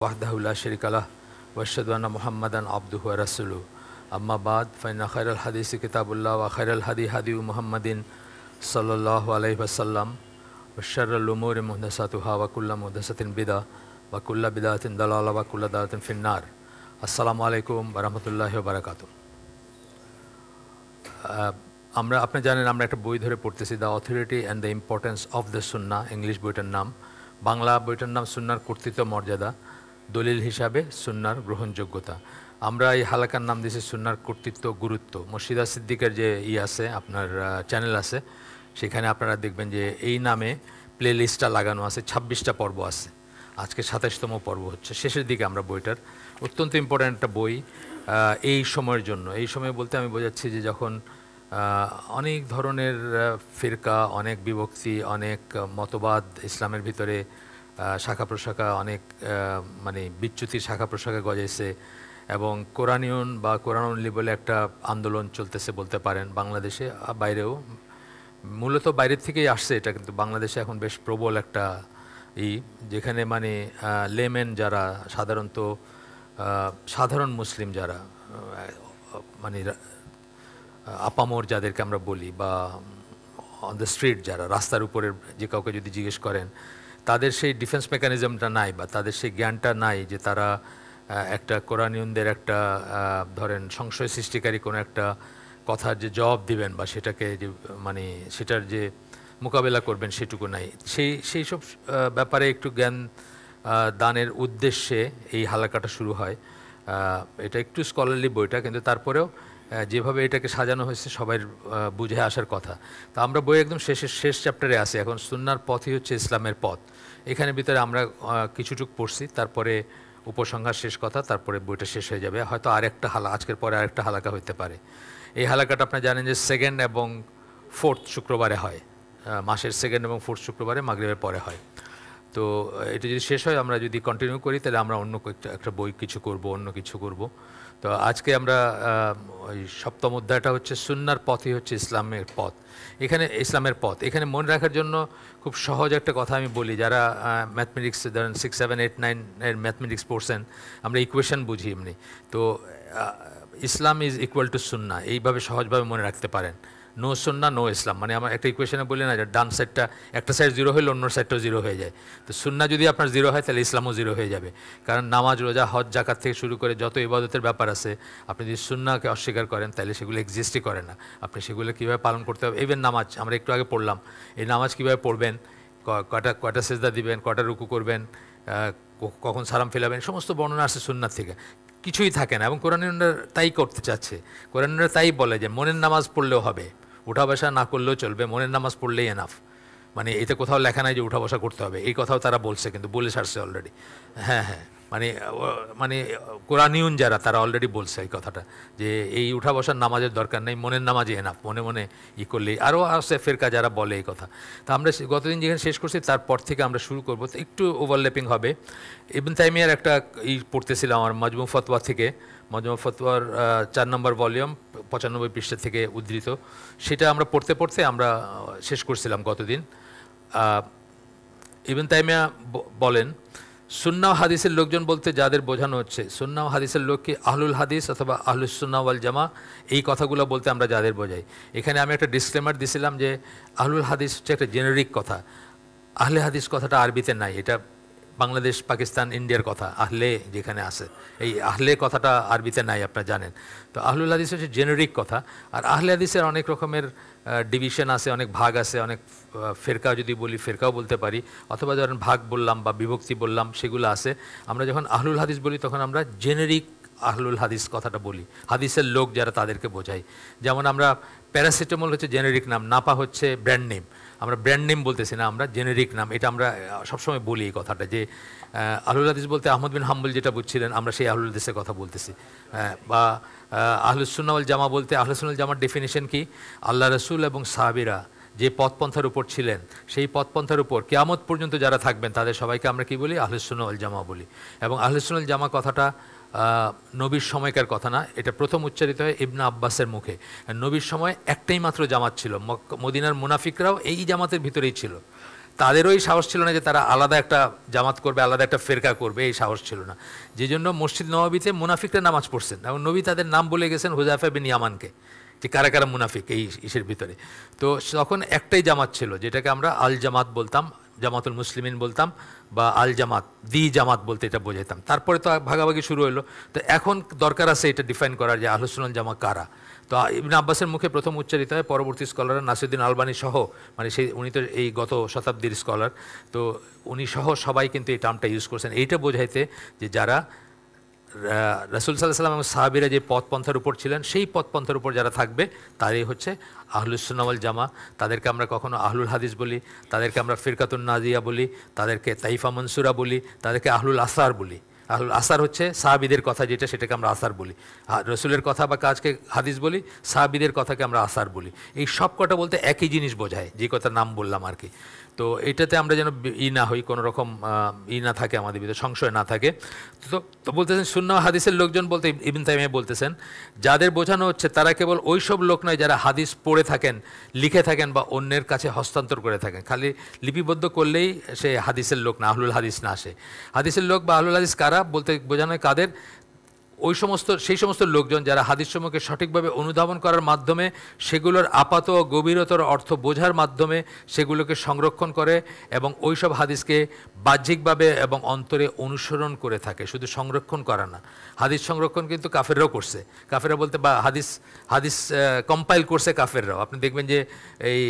ওয়াহদাহু লা শারীকা লাহ ওয়া আশহাদু আন্না মুহাম্মাদান আবদুহু ওয়া রাসূলুহু আম্মা বাদ ফাইন্না খায়রাল হাদিসি কিতাবুল্লাহ ওয়া খায়রাল হাদিউ মুহাম্মাদিন সাল্লাল্লাহু আলাইহি ওয়াসাল্লাম ওয়া শাররুল উমুরি মুহদাসাতুহা ওয়া কুল্লু মুহদাসাতিন বিদআহ ওয়া কুল্লু বিদআতিন দালালাহ ওয়া কুল্লু দালালাতিন ফিন্নার। আসসালামু আলাইকুম ওয়া রাহমাতুল্লাহি ওয়া বারাকাতুহু। আপনি জানেন আমরা একটা বই ধরে পড়তেছি, the authority and the importance of the Sunnah. English বইটার নাম, বাংলা বইটার নাম সুন্নাহর কর্তৃত্ব মর্যাদা, দলিল হিসাবে সুন্নাহর গ্রহণযোগ্যতা। আমরা এই হালাকার নাম দিয়েছি সুন্নাহর কর্তৃত্ব গুরুত্ব। মুর্শিদা সিদ্দিকের যে আছে আপনার চ্যানেল আছে, সেখানে আপনারা দেখবেন যে এই নামে প্লে লিস্টটা লাগানো আছে, 26টা পর্ব আছে। আজকে 27তম পর্ব হচ্ছে, শেষের দিকে আমরা বইটার। অত্যন্ত ইম্পর্ট্যান্ট একটা বই এই সময়ের জন্য। এই সময় বলতে আমি বোঝাচ্ছি যে যখন অনেক ধরনের ফিরকা, অনেক বিভক্তি, অনেক মতবাদ ইসলামের ভিতরে শাখা প্রশাখা, অনেক মানে বিচ্যুতির শাখা প্রশাখা গজাইছে, এবং কোরআনিয়ন বা কোরআন অনলি বলে একটা আন্দোলন চলতেছে বলতে পারেন বাংলাদেশে, বাইরেও। মূলত বাইরের থেকেই আসছে এটা, কিন্তু বাংলাদেশে এখন বেশ প্রবল একটা যেখানে মানে লেমেন যারা সাধারণত সাধারণ মুসলিম যারা মানে আপামর যাদেরকে আমরা বলি, বা অন দ্য স্ট্রিট যারা রাস্তার উপরে যে কাউকে যদি জিজ্ঞেস করেন, তাদের সেই ডিফেন্স মেকানিজমটা নাই, বা তাদের সেই জ্ঞানটা নাই যে তারা একটা কোরআনিয়নদের একটা ধরেন সংশয় সৃষ্টিকারী কোনো একটা কথার যে জবাব দিবেন, বা সেটাকে যে মানে সেটার যে মোকাবেলা করবেন, সেটুকু নাই। সেই সব ব্যাপারে একটু জ্ঞান দানের উদ্দেশ্যে এই হালাকাটা শুরু হয়। এটা একটু স্কলারলি বইটা, কিন্তু তারপরেও যেভাবে এটাকে সাজানো হয়েছে সবাই বুঝে আসার কথা। তা আমরা বই একদম শেষ চ্যাপ্টারে আছি এখন। সুন্নাহর পথই হচ্ছে ইসলামের পথ। এখানে ভিতরে আমরা কিছুটুক পড়ছি, তারপরে উপসংহার শেষ কথা, তারপরে বইটা শেষ হয়ে যাবে। হয়তো আরেকটা আজকের পরে আরেকটা হালাকা হতে পারে। এই হালাকাটা আপনারা জানেন যে 2nd এবং 4th শুক্রবারে হয়, মাসের 2nd এবং 4th শুক্রবারে মাগরিবের পরে হয়। তো এটা যদি শেষ হয়, আমরা যদি কন্টিনিউ করি, তাহলে আমরা অন্য একটা বই কিছু করব, অন্য কিছু করব। তো আজকে আমরা ওই 7ম অধ্যায়টা হচ্ছে সুন্নাহর পথই হচ্ছে ইসলামের পথ। এখানে ইসলামের পথ এখানে মনে রাখার জন্য খুব সহজ একটা কথা আমি বলি। যারা ম্যাথমেটিক্স ধরেন 6, 7, 8, 9 এর ম্যাথমেটিক্স পড়ছেন, আমরা ইকুয়েশন বুঝি এমনি। তো ইসলাম ইজ ইকুয়াল টু সুন্নাহ, এইভাবে সহজভাবে মনে রাখতে পারেন। নো সুন্নাহ নো ইসলাম, মানে আমার একটা ইকুয়েশনে বলি না যে ডান সাইডটা একটা সাইড 0 হলে অন্য সাইডটাও 0 হয়ে যায়। তো সুন্নাহ যদি আপনার 0 হয়, তাহলে ইসলামও 0 হয়ে যাবে। কারণ নামাজ, রোজা, হজ, জাকাত থেকে শুরু করে যত ইবাদতের ব্যাপার আছে, আপনি যদি সুন্নাহকে অস্বীকার করেন, তাহলে সেগুলো এক্সিস্টই করে না। আপনি সেগুলো কীভাবে পালন করতে হবে, ইভেন নামাজ আমরা একটু আগে পড়লাম, এই নামাজ কীভাবে পড়বেন, কয়টা সেজদা দিবেন, কয়টা রুকু করবেন, কখন সালাম ফেলাবেন, সমস্ত বর্ণনা আসছে সুন্নাহ থেকে। কিছুই থাকে না, এবং কোরআনীরা তাই করতে চাচ্ছে। কোরআনীরা তাই বলে যে মনের নামাজ পড়লেও হবে, উঠা বসা না করলেও চলবে, মনের নামাজ পড়লেই এনাফ। মানে এতে কোথাও লেখা নাই যে উঠা বসা করতে হবে, এই কথাও তারা বলছে, কিন্তু বলে ছাড়ছে অলরেডি। হ্যাঁ, মানে মানে কোরআনিয়ন যারা, তারা অলরেডি বলছে এই কথাটা, যে এই উঠা বসার নামাজের দরকার নেই, মনের নামাজই এনাফ, মনে মনে করলেই। আরও আছে ফেরকা যারা বলে এই কথা। তা আমরা গতদিন যেখানে শেষ করছি, তারপর থেকে আমরা শুরু করব। তো একটু ওভারল্যাপিং হবে। ইবন তাইমিয়ার একটা পড়তেছিলাম আমার মাজমু ফতোয়া থেকে, মাজমু ফতোয়ার 4 নম্বর ভলিউম 95 পৃষ্ঠা থেকে উদ্ধৃত। সেটা আমরা পড়তে পড়তে আমরা শেষ করছিলাম গতদিন। ইবন তাইমিয়া বলেন, সুন্নাহ হাদিসের লোকজন বলতে যাদের বোঝানো হচ্ছে, সুন্নাহ হাদিসের লোক কি আহলুল হাদিস অথবা আহলুস সুন্নাহ ওয়াল জামা, এই কথাগুলো বলতে আমরা যাদের বোঝাই। এখানে আমি একটা ডিসক্লেমার দিছিলাম যে আহলুল হাদিস হচ্ছে একটা জেনেরিক কথা, আহলে হাদিস কথাটা আরবিতে নাই, এটা বাংলাদেশ, পাকিস্তান, ইন্ডিয়ার কথা। আহলে যেখানে আছে, এই আহলে কথাটা আরবিতে নাই, আপনারা জানেন। তো আহলুল হাদিস হচ্ছে জেনেরিক কথা। আর আহলে হাদিসের অনেক রকমের ডিভিশন আছে, অনেক ভাগ আছে, অনেক ফেরকা যদি বলি ফেরকাও বলতে পারি, অথবা ধরেন ভাগ বললাম বা বিভক্তি বললাম, সেগুলো আছে। আমরা যখন আহলুল হাদিস বলি, তখন আমরা জেনেরিক আহলুল হাদিস কথাটা বলি, হাদিসের লোক যারা, তাদেরকে বোঝাই। যেমন আমরা প্যারাসিটামল হচ্ছে জেনেরিক নাম, নাপা হচ্ছে ব্র্যান্ড নেম। আমরা ব্র্যান্ড নেম বলতেছি না, আমরা জেনেরিক নাম, এটা আমরা সবসময় বলি এই কথাটা। যে আহলুল হাদিস বলতে আহমদ বিন হাম্বল যেটা বুঝছিলেন, আমরা সেই আহলুল হাদিসের কথা বলতেছি। বা আহলুস সুন্নাহ ওয়াল জামা বলতে, আহলুস সুন্নাহ ওয়াল জামার ডেফিনেশন কি, আল্লাহ রসুল এবং সাহাবীরা যে পথপন্থার উপর ছিলেন, সেই পথপন্থার উপর কিয়ামত পর্যন্ত যারা থাকবেন, তাদের সবাইকে আমরা কি বলি, আহলুস সুন্নাহ ওয়াল জামা বলি। এবং আহলুস সুন্নাহ ওয়াল জামা কথাটা নবীর সময়কার কথা না, এটা প্রথম উচ্চারিত হয় ইবনে আব্বাসের মুখে। নবীর সময় একটাই মাত্র জামাত ছিল, মদিনার মুনাফিকরাও এই জামাতের ভিতরেই ছিল। তাদেরও এই সাহস ছিল না যে তারা আলাদা একটা জামাত করবে, আলাদা একটা ফেরকা করবে, এই সাহস ছিল না। যে জন্য মসজিদ নববীতে মুনাফিকরা নামাজ পড়ছেন এবং নবী তাদের নাম বলে গেছেন হুযায়ফা বিন ইয়ামানকে, যে কারা কারা মুনাফিক এই ইসের ভিতরে। তো তখন একটাই জামাত ছিল যেটাকে আমরা আল জামাত বলতাম, জামাতুল মুসলিমিন বলতাম, বা আল জামাত জামাত বলতে এটা বোঝাইতাম। তারপরে তো ভাগাভাগি শুরু হলো। তো এখন দরকার আছে এটা ডিফাইন করার যে আহলুস সুন্নাহ জামা কারা। তো ইবনে আব্বাসের মুখে প্রথম উচ্চারিত হয়, পরবর্তী স্কলাররা নাসিরউদ্দিন আলবানী সহ, মানে সেই উনি তো এই গত শতাব্দীর স্কলার, তো উনি সহ সবাই কিন্তু এই টার্মটা ইউজ করছেন এইটা বোঝাইতে যে যারা রাসূল সাল্লাল্লাহু আলাইহি ওয়াসাল্লাম এবং সাহাবীরা যে পথপন্থার উপর ছিলেন সেই পথপন্থার উপর যারা থাকবে তারাই হচ্ছে আহলুস সুন্নাহ ওয়াল জামা। তাদেরকে আমরা কখনো আহলুল হাদিস বলি, তাদেরকে আমরা ফিরকাতুন নাজিয়া বলি, তাদেরকে তাইফা মনসুরা বলি, তাদেরকে আহলুল আসার বলি। আহলুল আসার হচ্ছে সাহাবীদের কথা যেটা, সেটাকে আমরা আসার বলি। রসুলের কথা বা কাজকে হাদিস বলি, সাহাবীদের কথাকে আমরা আসার বলি। এই সব কটা বলতে একই জিনিস বোঝায়, যে কথা নাম বললাম আর কি। তো এটাতে আমরা যেন না হই, কোনো রকম না থাকে আমাদের ভিতরে, সংশয় না থাকে। তো বলতেছেন সুন্নাহ হাদিসের লোকজন বলতে ইবনে তাইমিয়া বলতেছেন যাদের বোঝানো হচ্ছে তারা কেবল ওই সব লোক নয় যারা হাদিস পড়ে থাকেন, লিখে থাকেন বা অন্যের কাছে হস্তান্তর করে থাকেন। খালি লিপিবদ্ধ করলেই সে হাদিসের লোক না, আহলুল হাদিস না আসে। হাদিসের লোক বা আহলুল হাদিস কারা বলতে বোঝানো হয় কাদের? সেই সমস্ত লোকজন যারা হাদিসসমূহকে সঠিকভাবে অনুধাবন করার মাধ্যমে, সেগুলোর আপাত ও গভীরতর অর্থ বোঝার মাধ্যমে সেগুলোকে সংরক্ষণ করে এবং ওই সব হাদিসকে বাহ্যিকভাবে এবং অন্তরে অনুসরণ করে থাকে, শুধু সংরক্ষণ করা না। হাদিস সংরক্ষণ কিন্তু কাফেররাও করছে। কাফেররা বলতে বা হাদিস কম্পাইল করছে কাফেররাও। আপনি দেখবেন যে এই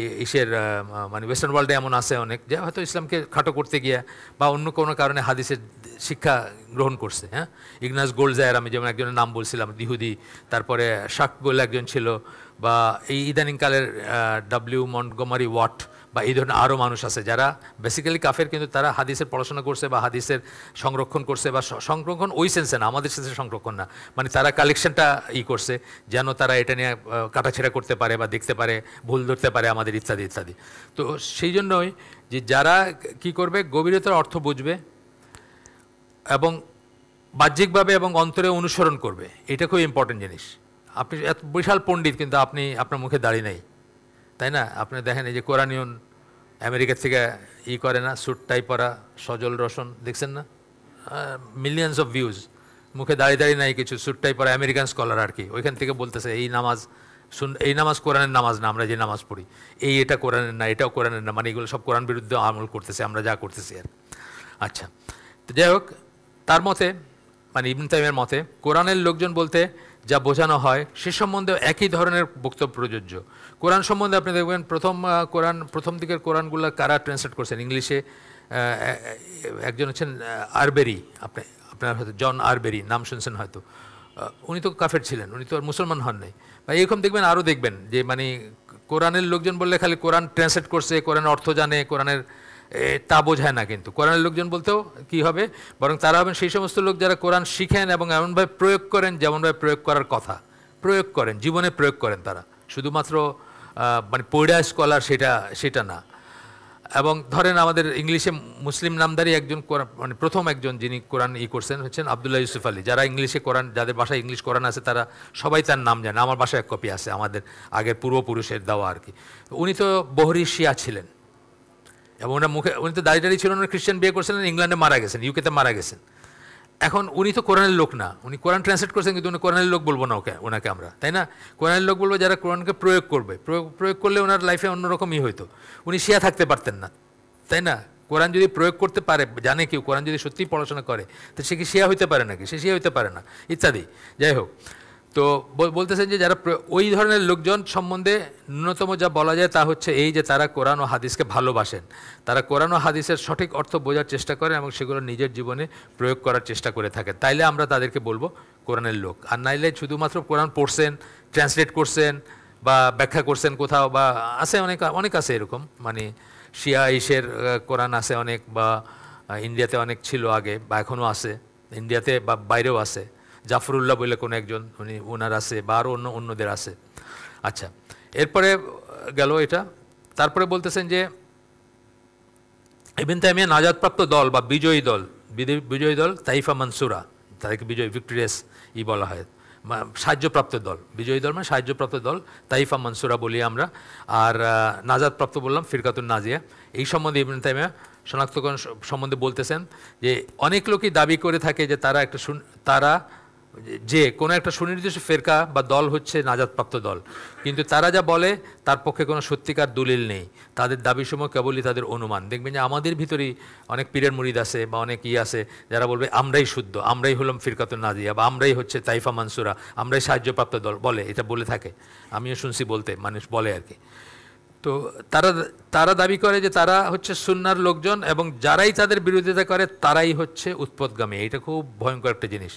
মানে ওয়েস্টার্ন ওয়ার্ল্ডে এমন আছে অনেক যে হয়তো ইসলামকে খাটো করতে গিয়া বা অন্য কোনো কারণে হাদিসের শিক্ষা গ্রহণ করছে। হ্যাঁ, ইগনাস গোল্ডজায়ার, আমি যেমন একজনের নাম বলছিলাম, ইহুদি, তারপরে শাক বলে একজন ছিল, বা এই ইদানিংকালের ডব্লিউ মন্টগোমারি ওয়াট বা এই ধরনের আরও মানুষ আছে যারা বেসিক্যালি কাফের, কিন্তু তারা হাদিসের পড়াশোনা করছে বা হাদিসের সংরক্ষণ করছে, বা সংরক্ষণ ওই সেন্সে না, আমাদের সেন্সে সংরক্ষণ না, মানে তারা কালেকশনটা করছে যেন তারা এটা নিয়ে কাটাছেড়া করতে পারে বা দেখতে পারে, ভুল ধরতে পারে আমাদের, ইত্যাদি ইত্যাদি। তো সেই জন্যই যে যারা কি করবে, গভীরতার অর্থ বুঝবে এবং বাহ্যিকভাবে এবং অন্তরে অনুসরণ করবে, এটা খুব ইম্পর্টেন্ট জিনিস। আপনি এত বিশাল পণ্ডিত কিন্তু আপনার মুখে দাঁড়িয়ে নেই, তাই না? আপনি দেখেন এই যে কোরআনিয়ন আমেরিকা থেকে করে না, স্যুট টাই পরা সজল রোশন, দেখছেন না? মিলিয়ন্স অফ ভিউজ, মুখে দাঁড়িয়ে দাঁড়িয়ে নাই কিছু, স্যুট টাই পরা আমেরিকান স্কলার আর কি, ওইখান থেকে বলতেছে এই নামাজ কোরআনের নামাজ না, আমরা যে নামাজ পড়ি এটা কোরআনের না, এটাও কোরআনের না, মানে এগুলো সব কোরআন বিরুদ্ধে আমল করতেছে আমরা যা করতেছি আর। আচ্ছা, তো যাই হোক, তার মতে মানে ইবনে তাইমিয়ার মতে কোরআনের লোকজন বলতে যা বোঝানো হয় সে সম্বন্ধে একই ধরনের বক্তব্য প্রযোজ্য। কোরআন সম্বন্ধে আপনি দেখবেন প্রথম দিকের কোরআনগুলো কারা ট্রান্সলেট করছেন ইংলিশে, একজন হচ্ছেন আরবেরি, আপনার হয়তো জন আরবেরি নাম শুনছেন হয়তো, উনি তো কাফের ছিলেন, উনি তো আর মুসলমান হন নাই। বা এরকম দেখবেন, আরও দেখবেন যে মানে কোরআনের লোকজন বললে খালি কোরআন ট্রান্সলেট করছে, কোরআনের অর্থ জানে, কোরআনের তা বোঝায় না। কিন্তু কোরআনের লোকজন বলতেও কি হবে, বরং তারা হবেন সেই সমস্ত লোক যারা কোরআন শিখেন এবং এমনভাবে প্রয়োগ করেন যেমনভাবে প্রয়োগ করার কথা, প্রয়োগ করেন, জীবনে প্রয়োগ করেন। তারা শুধুমাত্র মানে পড়া স্কলার সেটা না। এবং ধরেন আমাদের ইংলিশে মুসলিম নামধারী একজন মানে প্রথম একজন যিনি কোরআন করছেন হচ্ছেন আবদুল্লাহ ইউসুফ আলী। যারা ইংলিশে কোরআন, যাদের বাসায় ইংলিশ কোরআন আছে তারা সবাই তার নাম জানে। আমার বাসায় এক কপি আছে, আমাদের আগের পূর্বপুরুষের দেওয়া আর কি। উনি তো বহরি শিয়া ছিলেন এবং উনি তো দাঁড়িয়ে ছিলেন, উনি খ্রিস্টান বিয়ে করছিলেন, ইংল্যান্ডে মারা গেছেন, ইউকেতে মারা গেছেন। এখন উনি তো কোরআনের লোক না, উনি কোরআন ট্রান্সলেট করছেন, কিন্তু উনি কোরআনের লোক বলবো না ওনাকে আমরা, তাই না? কোরআনের লোক বলবো যারা কোরআনকে প্রয়োগ করবে। প্রয়োগ করলে ওনার লাইফে অন্যরকমই হইতো, উনি শিয়া থাকতে পারতেন না, তাই না? কোরআন যদি প্রয়োগ করতে পারে, জানে কেউ কোরআন যদি সত্যিই পড়াশোনা করে, তো সে কি শিয়া হইতে পারে নাকি? সে শিয়া হইতে পারে না, ইত্যাদি। যাই হোক, তো বলতেছেন যে যারা ওই ধরনের লোকজন সম্বন্ধে ন্যূনতম যা বলা যায় তা হচ্ছে এই যে তারা কোরআন ও হাদিসকে ভালোবাসেন, তারা কোরআন ও হাদিসের সঠিক অর্থ বোঝার চেষ্টা করেন এবং সেগুলো নিজের জীবনে প্রয়োগ করার চেষ্টা করে থাকেন। তাইলে আমরা তাদেরকে বলবো কোরআনের লোক। আর নাইলে শুধুমাত্র কোরআন পড়ছেন, ট্রান্সলেট করছেন বা ব্যাখ্যা করছেন কোথাও, বা আছে অনেক আছে এরকম, মানে শিয়া ইসের কোরআন আছে অনেক, বা ইন্ডিয়াতে অনেক ছিল আগে বা এখনও আছে, ইন্ডিয়াতে বা বাইরেও আছে। জাফরুল্লাহ বলে কোনো একজন ওনার আছে, বা আরও অন্যদের আছে। আচ্ছা, এরপরে গেল এটা। তারপরে বলতেছেন যে ইবনে তাইমিয়া নাজাতপ্রাপ্ত দল বা বিজয়ী দল তাইফা মনসুরা, তাদেরকে ভিক্টোরিয়াস বলা হয়, সাহায্যপ্রাপ্ত দল, বিজয়ী দল মানে সাহায্যপ্রাপ্ত দল, তাইফা মানসুরা বলি আমরা। আর নাজাদপ্রাপ্ত বললাম ফিরকাতুন নাজিয়া। এই সম্বন্ধে ইবনে তাইমিয়া শনাক্তকরণ সম্বন্ধে বলতেছেন যে অনেক লোকই দাবি করে থাকে যে তারা যে কোনো একটা সুনির্দিষ্ট ফেরকা বা দল হচ্ছে নাজাতপ্রাপ্ত দল, কিন্তু তারা যা বলে তার পক্ষে কোনো সত্যিকার দলিল নেই। তাদের দাবিসমূহ কেবলই তাদের অনুমান। দেখবেন যে আমাদের ভিতরেই অনেক পীরের মুরিদ আছে বা অনেক আছে যারা বলবে আমরাই শুদ্ধ, আমরাই হলাম ফিরকাতুন নাজিয়া, বা আমরাই হচ্ছে তাইফা মানসুরা, আমরাই সাহায্যপ্রাপ্ত দল, বলে, এটা বলে থাকে, আমিও শুনছি বলতে, মানুষ বলে আর কি। তো তারা দাবি করে যে তারা হচ্ছে সুন্নাহর লোকজন এবং যারাই তাদের বিরোধিতা করে তারাই হচ্ছে উৎপতগামী। এটা খুব ভয়ঙ্কর একটা জিনিস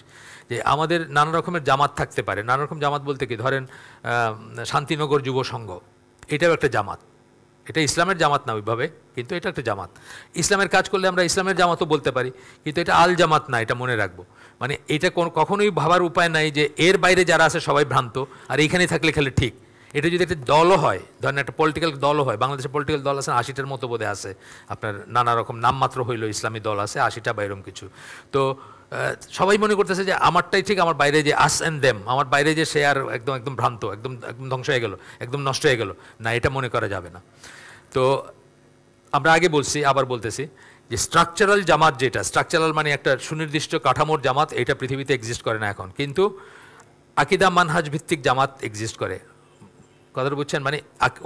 যে আমাদের নানা রকমের জামাত থাকতে পারে। নানা রকম জামাত বলতে কি, ধরেন শান্তিনগর যুব সংঘ, এটাও একটা জামাত। এটা ইসলামের জামাত না ওইভাবে, কিন্তু এটা একটা জামাত। ইসলামের কাজ করলে আমরা ইসলামের জামাতও বলতে পারি, কিন্তু এটা আল জামাত না, এটা মনে রাখবো। মানে এটা কখনোই ভাবার উপায় নাই যে এর বাইরে যারা আছে সবাই ভ্রান্ত আর এইখানেই থাকলে খেলে ঠিক। এটা যদি একটা দলও হয়, ধরেন একটা পলিটিক্যাল দলও হয়, বাংলাদেশের পলিটিক্যাল দল আছে 80টার মতো বোধহয় আছে, আপনার নানা রকম নামমাত্র হইল ইসলামী দল আছে 80টা বা এরকম কিছু। তো সবাই মনে করতেছে যে আমারটাই ঠিক, আমার বাইরে যে আস অ্যান্ড দেম, আমার বাইরে যে সে আর একদম একদম ভ্রান্ত, একদম একদম ধ্বংস হয়ে গেল, একদম নষ্ট হয়ে গেল, না, এটা মনে করা যাবে না। তো আমরা আগে বলছি, আবার বলতেছি যে স্ট্রাকচারাল জামাত, যেটা স্ট্রাকচারাল মানে একটা সুনির্দিষ্ট কাঠামোর জামাত, এটা পৃথিবীতে এক্সিস্ট করে না এখন, কিন্তু আকিদা মানহাজ ভিত্তিক জামাত এক্সিস্ট করে। কথাটা বুঝছেন? মানে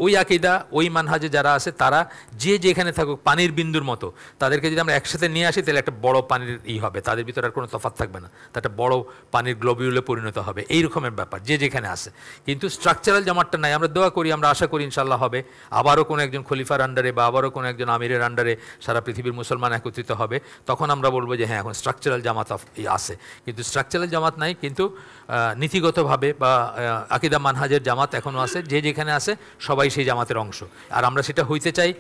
ওই আকিদা ওই মানহাজে যারা আছে তারা যে যেখানে থাকুক পানির বিন্দুর মতো, তাদেরকে যদি আমরা একসাথে নিয়ে আসি তাহলে একটা বড় পানির হবে, তাদের ভিতরে আর কোনো তফাৎ থাকবে না, তা একটা বড় পানির গ্লোবিউলে পরিণত হবে, এই রকমের ব্যাপার যে যেখানে আছে। কিন্তু স্ট্রাকচারাল জামাতটা নাই। আমরা দোয়া করি, আমরা আশা করি ইনশাল্লাহ হবে, আবারও কোনো একজন খলিফার আন্ডারে বা আবারও কোনো একজন আমিরের আন্ডারে সারা পৃথিবীর মুসলমান একত্রিত হবে, তখন আমরা বলবো যে হ্যাঁ এখন স্ট্রাকচারাল জামাত আছে। কিন্তু স্ট্রাকচারাল জামাত নাই, কিন্তু নীতিগতভাবে বা আকিদা মানহাজের জামাত এখনও আছে, যে যেখানে আছে সবাই সেই জামাতের অংশ। আর আমরা সেটা হইতে চাই।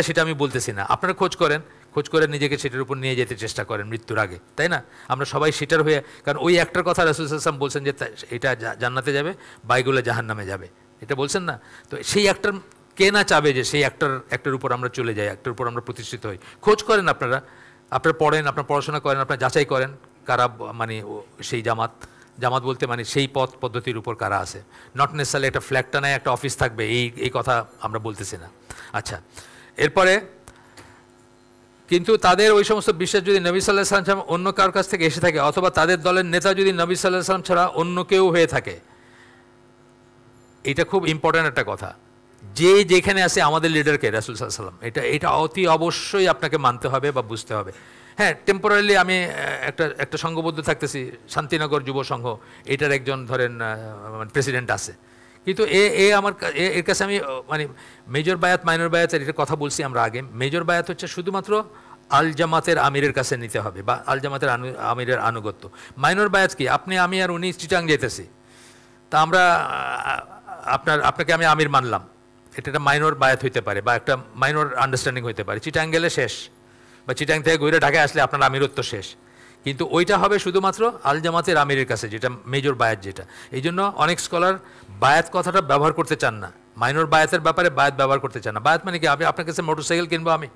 সেটা আমি বলতেছি না, আপনারা খোঁজ করে নিজেকে সেটার উপর নিয়ে যেতে চেষ্টা করেন মৃত্যুর আগে, তাই না? আমরা সবাই সেটার হয়ে, কারণ ওই একটার কথা রাসূল সাল্লাল্লাহু আলাইহি ওয়াসাল্লাম বলছেন যে এটা জান্নাতে যাবে, বাইগুলো জাহান্নামে যাবে, এটা বলছেন না? তো সেই একটার কে না চাবে যে সেই একটার উপর আমরা চলে যাই, একটার উপর আমরা প্রতিষ্ঠিত হই। খোঁজ করেন আপনারা পড়েন, আপনার পড়াশোনা করেন, আপনারা যাচাই করেন কারা মানে সেই জামাত বলতে মানে সেই পদ্ধতির উপর কারা আছে। নট নেসেসারি একটা ফ্ল্যাগটা নেয় একটা অফিস থাকবে, এই কথা আমরা বলতেছি না। আচ্ছা, এরপরে কিন্তু তাদের ওই সমস্ত বিশ্বাস যদি নবী সাল্লাল্লাহু আলাইহি ওয়াসাল্লাম অন্য কারোর কাছ থেকে এসে থাকে, অথবা তাদের দলের নেতা যদি নবী সাল্লাল্লাহু আলাইহি ওয়াসাল্লাম ছাড়া অন্য কেউ হয়ে থাকে, এটা খুব ইম্পর্ট্যান্ট একটা কথা, যে যেখানে আছে আমাদের লিডারকে রাসূল সাল্লাল্লাহু আলাইহি ওয়াসাল্লাম, এটা অতি অবশ্যই আপনাকে মানতে হবে বা বুঝতে হবে। হ্যাঁ, টেম্পোরারিলি আমি একটা সংঘবদ্ধ থাকতেছি, শান্তিনগর যুব সংঘ, এটার একজন ধরেন প্রেসিডেন্ট আছে, কিন্তু এর কাছে আমি মানে মেজর বায়াত মাইনর বায়াত এটার কথা বলছি আমরা আগে। মেজর বায়াত হচ্ছে শুধুমাত্র আল জামাতের আমিরের কাছে নিতে হবে বা আল জামাতের আমিরের আনুগত্য। মাইনর বায়াত কি, আমি আর উনি চিটাং যেতেছি, তা আমরা আপনাকে আমি আমির মানলাম, এটা একটা মাইনর বায়াত হইতে পারে বা একটা মাইনর আন্ডারস্ট্যান্ডিং হইতে পারে। চিটাং গেলে শেষ, বা চিটাং থেকে ঘুরে ঢাকায় আসলে আপনার আমিরত্ব শেষ, কিন্তু ওইটা হবে শুধুমাত্র আল জামাতের আমিরের কাছে, যেটা মেজর বায়াত যেটা। এই জন্য অনেক স্কলার বায়াত কথাটা ব্যবহার করতে চান না, মাইনর বায়াতের ব্যাপারে বায়াত ব্যবহার করতে চান না। বায়াত মানে কি, আপনার কাছে মোটরসাইকেল কিনবো, আমি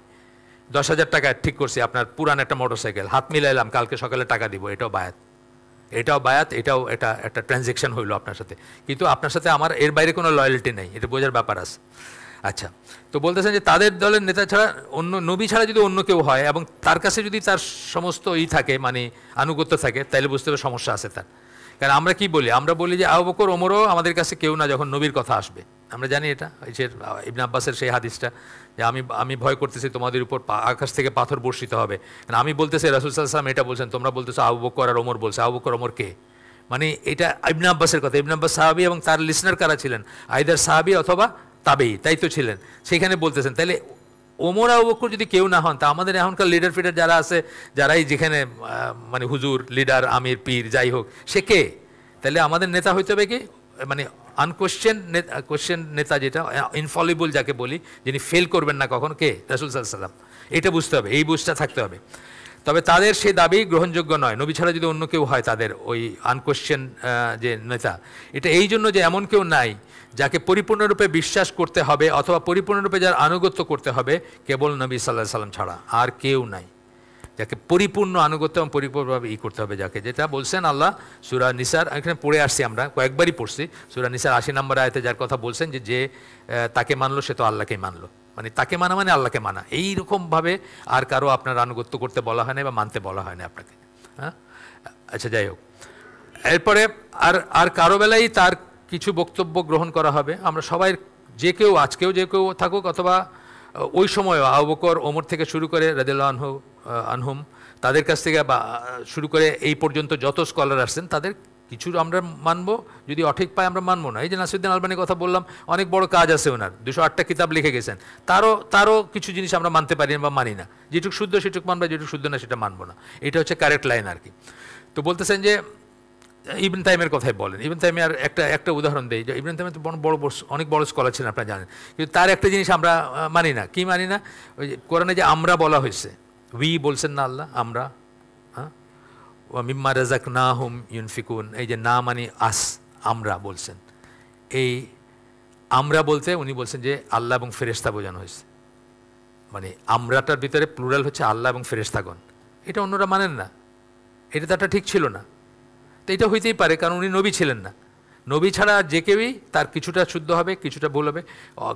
10,000 টাকা ঠিক করছি, আপনার পুরান একটা মোটরসাইকেল, হাত মিলাইলাম, কালকে সকালে টাকা দিব, এটাও বায়াত, এটাও একটা ট্রানজ্যাকশন হইলো আপনার সাথে, কিন্তু আপনার সাথে আমার এর বাইরে কোনো লয়্যালটি নেই, এটা বোঝার ব্যাপার আছে। আচ্ছা, তো বলতেছেন যে তাদের দলের নেতা ছাড়া অন্য নবী ছাড়া যদি অন্য কেউ হয় এবং তার কাছে যদি তার সমস্ত থাকে মানে আনুগত্য থাকে, তাহলে বুঝতে হবে সমস্যা আছে তার। কারণ আমরা কি বলি, আমরা বলি যে আবু বকর ওমরও আমাদের কাছে কেউ না যখন নবীর কথা আসবে। আমরা জানি এটা, ইবনে আব্বাসের সেই হাদিসটা যে আমি ভয় করতেছি তোমাদের উপর আকাশ থেকে পাথর বর্ষিত হবে। আমি বলতেছি রাসূল সাল্লাল্লাহু আলাইহি ওয়াসাল্লাম এটা বলছেন, তোমরা বলতেছো আবু বকর আর ওমর বলছে। আবু বকর ওমর কে? মানে এটা ইবনে আব্বাসের কথা। ইবনে আব্বাস সাহাবী এবং তার লিসনার কারা ছিলেন? আইদার সাহাবী অথবা তাবেই, তাই তো ছিলেন, সেখানে বলতেছেন। তাহলে ওমর আবু বকর যদি কেউ না হন, তা আমাদের এখনকার লিডার ফিডার যারা আছে, যারাই যেখানে মানে হুজুর, লিডার, আমির, পীর যাই হোক, সে কে? তাহলে আমাদের নেতা হইতে হবে কি, মানে কোয়েশ্চেন নেতা, যেটা ইনফলিবল যাকে বলি, যিনি ফেল করবেন না কখন, কে? রাসূল সাল্লাল্লাহু আলাইহি ওয়াসাল্লাম। এটা বুঝতে হবে, এই বুঝটা থাকতে হবে। তবে তাদের সেই দাবি গ্রহণযোগ্য নয়, নবী ছাড়া যদি অন্য কেউ হয় তাদের ওই আনকোয়েশ্চেন যে নেতা, এটা এই জন্য যে এমন কেউ নাই যাকে পরিপূর্ণরূপে বিশ্বাস করতে হবে অথবা পরিপূর্ণরূপে যার আনুগত্য করতে হবে, কেবল নবী সাল্লাল্লাহু আলাইহি ওয়াসাল্লাম ছাড়া আর কেউ নাই। যাকে পরিপূর্ণ আনুগত্য এবং পরিপূর্ণভাবে করতে হবে, যাকে, যেটা বলছেন আল্লাহ সূরা নিসার, এখানে পড়ে আসছি, আমরা কয়েকবারই পড়ছি, সূরা নিসার 80 নম্বর আয়াতে যার কথা বলছেন যে তাকে মানলো সে তো আল্লাহকেই মানলো, মানে তাকে মানা মানে আল্লাহকে মানা। এইরকমভাবে আর কারো আপনার আনুগত্য করতে বলা হয় না বা মানতে বলা হয় না আপনাকে। হ্যাঁ, আচ্ছা, যাই হোক, এরপরে আর কারো বেলায় তার কিছু বক্তব্য গ্রহণ করা হবে। আমরা সবাই, যে কেউ, আজকেও যে কেউ থাকুক অথবা ওই সময় আবু বকর, ওমর থেকে শুরু করে রাদিয়াল্লাহু আনহুম, তাদের কাছ থেকে বা শুরু করে এই পর্যন্ত যত স্কলার আসছেন তাদের কিছু আমরা মানবো, যদি অঠিক পাই আমরা মানবো না। এই যে নাসিরুদ্দিন আলবানির কথা বললাম, অনেক বড় কাজ আছে ওনার, 208টা কিতাব লিখে গেছেন, তারও কিছু জিনিস আমরা মানতে পারি না বা মানি না। যেটুকু শুদ্ধ সেটুকু মানবো, যেটুকু শুদ্ধ না সেটা মানবো না। এটা হচ্ছে কারেক্ট লাইন আর কি। তো বলতেছেন যে ইবনে তাইমিয়ার কথাই বলেন। ইবনে তাইমিয়ার একটা উদাহরণ দেই, যে ইবনে তাইমিয়া তো অনেক বড় স্কলার ছিলেন, আপনারা জানেন, কিন্তু তার একটা জিনিস আমরা মানি না। কি মানি না? ওই যে কোরআনে যে আমরা বলা হয়েছে, উই বলছেন না আল্লাহ, আমরা, হ্যাঁ, ওয়া মিম্মা রাযাকনাহুম ইউনফিকুন, এই যে না মানে আস, আমরা বলছেন, এই আমরা বলতে উনি বলছেন যে আল্লাহ এবং ফেরেশতা বোঝানো হয়েছে, মানে আমরাটার ভিতরে প্লুরাল হচ্ছে আল্লাহ এবং ফেরেশতাগণ। এটা অন্যরা মানেন না, এটা তো একটা ঠিক ছিল না। তো এটা হইতেই পারে, কারণ উনি নবী ছিলেন না। নবী ছাড়া যে কেউই তার কিছুটা শুদ্ধ হবে, কিছুটা ভুল হবে।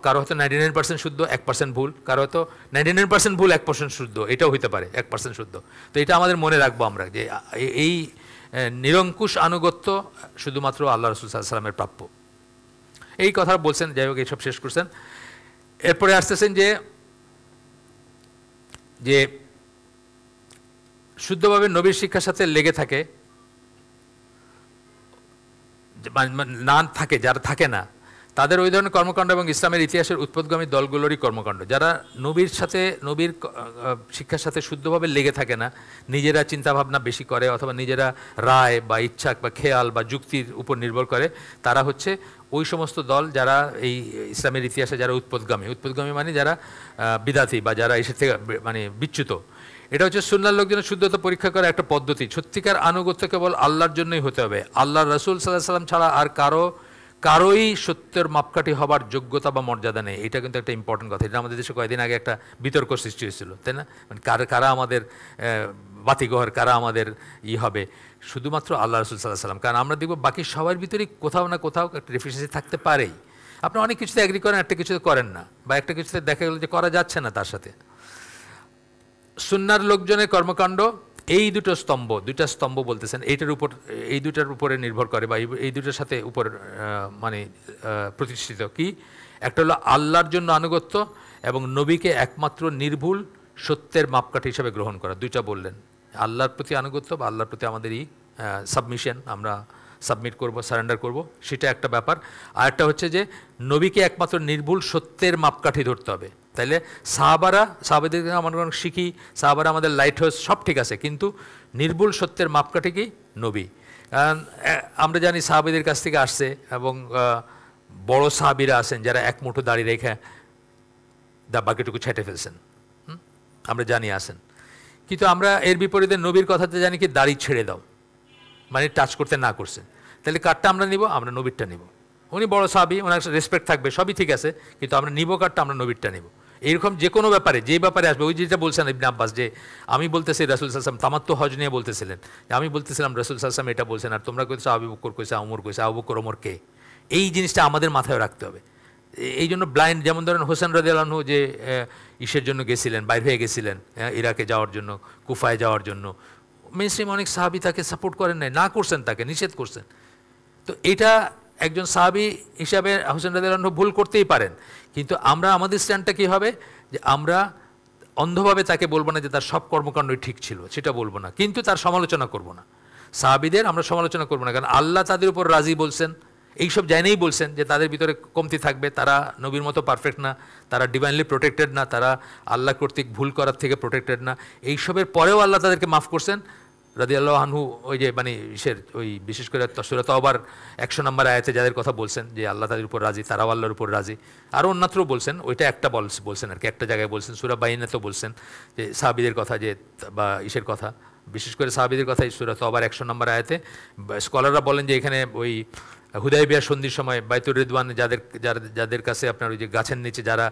কারো হয়তো 99% শুদ্ধ, 1% ভুল, কারো হয়তো 99% ভুল, 1% শুদ্ধ, এটাও হইতে পারে, 1% শুদ্ধ। তো এটা আমাদের মনে রাখবো আমরা, যে এই নিরঙ্কুশ আনুগত্য শুধুমাত্র আল্লাহ রাসূল সাল্লাল্লাহু আলাইহি ওয়াসাল্লামের প্রাপ্য। এই কথা বলছেন। যাই হোক, এইসব শেষ করছেন। এরপরে আসতেছেন যে শুদ্ধভাবে নবীর শিক্ষার সাথে লেগে থাকে, না থাকে, যারা থাকে না, তাদের ওই ধরনের কর্মকাণ্ড এবং ইসলামের ইতিহাসের উৎপদগামী দলগুলোরই কর্মকাণ্ড। যারা নবীর শিক্ষার সাথে শুদ্ধভাবে লেগে থাকে না, নিজেরা চিন্তাভাবনা বেশি করে অথবা নিজেরা রায় বা ইচ্ছা বা খেয়াল বা যুক্তির উপর নির্ভর করে, তারা হচ্ছে ওই সমস্ত দল যারা এই ইসলামের ইতিহাসে যারা উৎপদগামী মানে যারা বিদাতি বা যারা এসে থেকে মানে বিচ্যুত। এটা হচ্ছে সুন্নাহর লোকজনের শুদ্ধতা পরীক্ষা করার একটা পদ্ধতি। সত্যিকার আনুগত্য কেবল আল্লাহর জন্যই হতে হবে। আল্লাহর রাসূল সাল্লাল্লাহু আলাইহি ওয়াসাল্লাম ছাড়া আর কারোই সত্যের মাপকাঠি হবার যোগ্যতা বা মর্যাদা নেই। এটা কিন্তু একটা ইম্পর্টেন্ট কথা। এটা আমাদের দেশে কয়েকদিন আগে একটা বিতর্ক সৃষ্টি হয়েছিল, তাই না? মানে কারা আমাদের বাতিঘর, কারা আমাদের হবে, শুধুমাত্র আল্লাহ রাসূল সাল্লাল্লাহু আলাইহি ওয়াসাল্লাম। কারণ আমরা দেখব বাকি সবার ভিতরেই কোথাও না কোথাও একটা ডেফিসিয়েন্সি থাকতে পারেই। আপনি অনেক কিছুতে এগ্রি করেন, একটা কিছুতে করেন না, বা একটা কিছুতে দেখা গেল যে করা যাচ্ছে না তার সাথে। সুন্নাহর লোকজনের কর্মকাণ্ড এই দুইটা স্তম্ভ বলতেছেন, এই দুটার উপরে নির্ভর করে বা এই দুটার সাথে উপর মানে প্রতিষ্ঠিত। কি? একটা হলো আল্লাহর জন্য আনুগত্য এবং নবীকে একমাত্র নির্ভুল সত্যের মাপকাঠি হিসাবে গ্রহণ করা। দুইটা বললেন, আল্লাহর প্রতি আনুগত্য বা আল্লাহর প্রতি আমাদেরই সাবমিশন, আমরা সাবমিট করব, সারেন্ডার করব, সেটা একটা ব্যাপার। আর একটা হচ্ছে যে নবীকে একমাত্র নির্ভুল সত্যের মাপকাঠি ধরতে হবে। তাইলে সাহাবাদের আমরা অনেক শিখি, সাহাবারা আমাদের লাইট হাউস, সব ঠিক আছে, কিন্তু নির্ভুল সত্যের মাপকাঠি কি? নবী। কারণ আমরা জানি সাহাবাদের কাছ থেকে আসছে, এবং বড় সাহাবিরা আছেন যারা এক মুঠো দাড়ি রেখে বাকিটুকু ছেটে ফেলছেন, আমরা জানি আছেন। কিন্তু আমরা এর বিপরীতে নবীর কথাতে জানি কি দাড়ি ছেড়ে দাও, মানে টাচ করতে না করছেন। তাহলে কারটা আমরা নিব? আমরা নবীরটা নিব। উনি বড় সাহাবী, ওনার রেসপেক্ট থাকবে, সবই ঠিক আছে, কিন্তু আমরা নিব কারটা? আমরা নবীরটা নিব। এইরকম যে কোনো ব্যাপারে, যে ব্যাপারে আসবে, ওই যেটা বলছেন ইবনে আব্বাস, যে আমি বলতেছি রাসূল সাল্লাল্লাহু আলাইহি ওয়াসাল্লাম তামাত্তু হজ নিয়ে বলতেছিলেন, আমি বলতেছিলাম রাসূল সাল্লাল্লাহু আলাইহি ওয়াসাল্লাম এটা বলছেন, আর তোমরা কইছো আবু বকর কইছে, ওমর কইছে। আবু বকর ওমর কে? এই জিনিসটা আমাদের মাথায় রাখতে হবে। এই জন্য ব্লাইন্ড, যেমন ধরেন হোসেন রাদিয়াল্লাহু আনহু যে ইসের জন্য গেছিলেন, বাইরে হয়ে গেছিলেন ইরাকে যাওয়ার জন্য, কুফায় যাওয়ার জন্য, মেইনস্ট্রিম অনেক সাহাবী তাকে সাপোর্ট করেন নাই, না করছেন, তাকে নিষেধ করছেন। তো এটা একজন সাহাবী হিসাবে হোসেন রাদিয়াল্লাহু আনহু ভুল করতেই পারেন, কিন্তু আমরা আমাদের স্ট্যান্ডটা কী হবে, যে আমরা অন্ধভাবে তাকে বলবো না যে তার সব কর্মকাণ্ডই ঠিক ছিল, সেটা বলবো না, কিন্তু তার সমালোচনা করব না। সাহাবীদের আমরা সমালোচনা করবো না, কারণ আল্লাহ তাদের উপর রাজি বলছেন, এইসব জানেই বলছেন যে তাদের ভিতরে কমতি থাকবে, তারা নবীর মতো পারফেক্ট না, তারা ডিভাইনলি প্রোটেক্টেড না, তারা আল্লাহ কর্তৃক ভুল করার থেকে প্রোটেক্টেড না। এইসবের পরেও আল্লাহ তাদেরকে মাফ করছেন। রাদিয়াল্লাহু আনহু ওই যে মানে ওই বিশেষ করে সূরা তাওবার 100 নম্বর আয়াতে যাদের কথা বলছেন যে আল্লাহ তাদের উপর রাজি, তারাও আল্লাহর উপর রাজি। আরও অন্যত্রও বলছেন, ওইটা একটা বলছেন আর কি, একটা জায়গায় বলছেন, সূরা বাইনাতেও বলছেন যে সাহাবীদের কথা, যে বা কথা, বিশেষ করে সাহাবীদের কথা এই সূরা তাওবার 100 নম্বর আয়াতে। স্কলাররা বলেন যে এখানে ওই হুদাইবিয়া সন্ধির সময় বাইতুর রিদওয়ান যাদের কাছে আপনার ওই যে গাছের নিচে যারা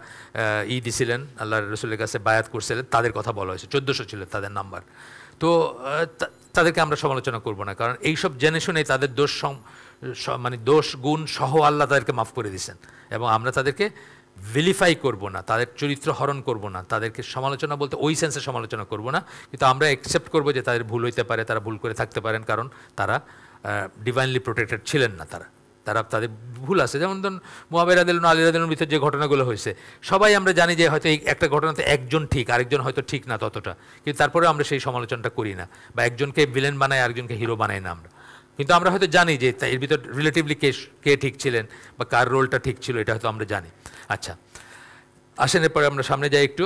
দিছিলেন আল্লাহ রসুলের কাছে বায়াত করছিলেন তাদের কথা বলা হয়েছে, 1400 ছিল তাদের নাম্বার। তো তাদেরকে আমরা সমালোচনা করব না, কারণ এইসব জেনে শুনেই তাদের মানে দোষ গুণ সহ আল্লাহ তাদেরকে মাফ করে দিয়েছেন, এবং আমরা তাদেরকে ভিলিফাই করব না, তাদের চরিত্র হরণ করব না, তাদেরকে সমালোচনা বলতে ওই সেন্সে সমালোচনা করব না, কিন্তু আমরা অ্যাকসেপ্ট করব যে তাদের ভুল হইতে পারে, তারা ভুল করে থাকতে পারেন, কারণ তারা ডিভাইনলি প্রোটেক্টেড ছিলেন না, তাদের ভুল আছে। যেমন ধরুন মুআবিয়া রাদিয়াল্লাহু আনহু আলী রাদিয়াল্লাহু আনহুর ভিতরে যে ঘটনাগুলো হয়েছে, সবাই আমরা জানি যে হয়তো এই একটা ঘটনাতে একজন ঠিক, আরেকজন হয়তো ঠিক না ততটা, কিন্তু তারপরে আমরা সেই সমালোচনাটা করি না, বা একজনকে ভিলেন বানাই আরেকজনকে হিরো বানাই না আমরা, কিন্তু আমরা হয়তো জানি যে এর ভিতর রিলেটিভলি কে ঠিক ছিলেন বা কার রোলটা ঠিক ছিল, এটা হয়তো আমরা জানি। আচ্ছা, আসেন এরপরে আমরা সামনে যাই একটু।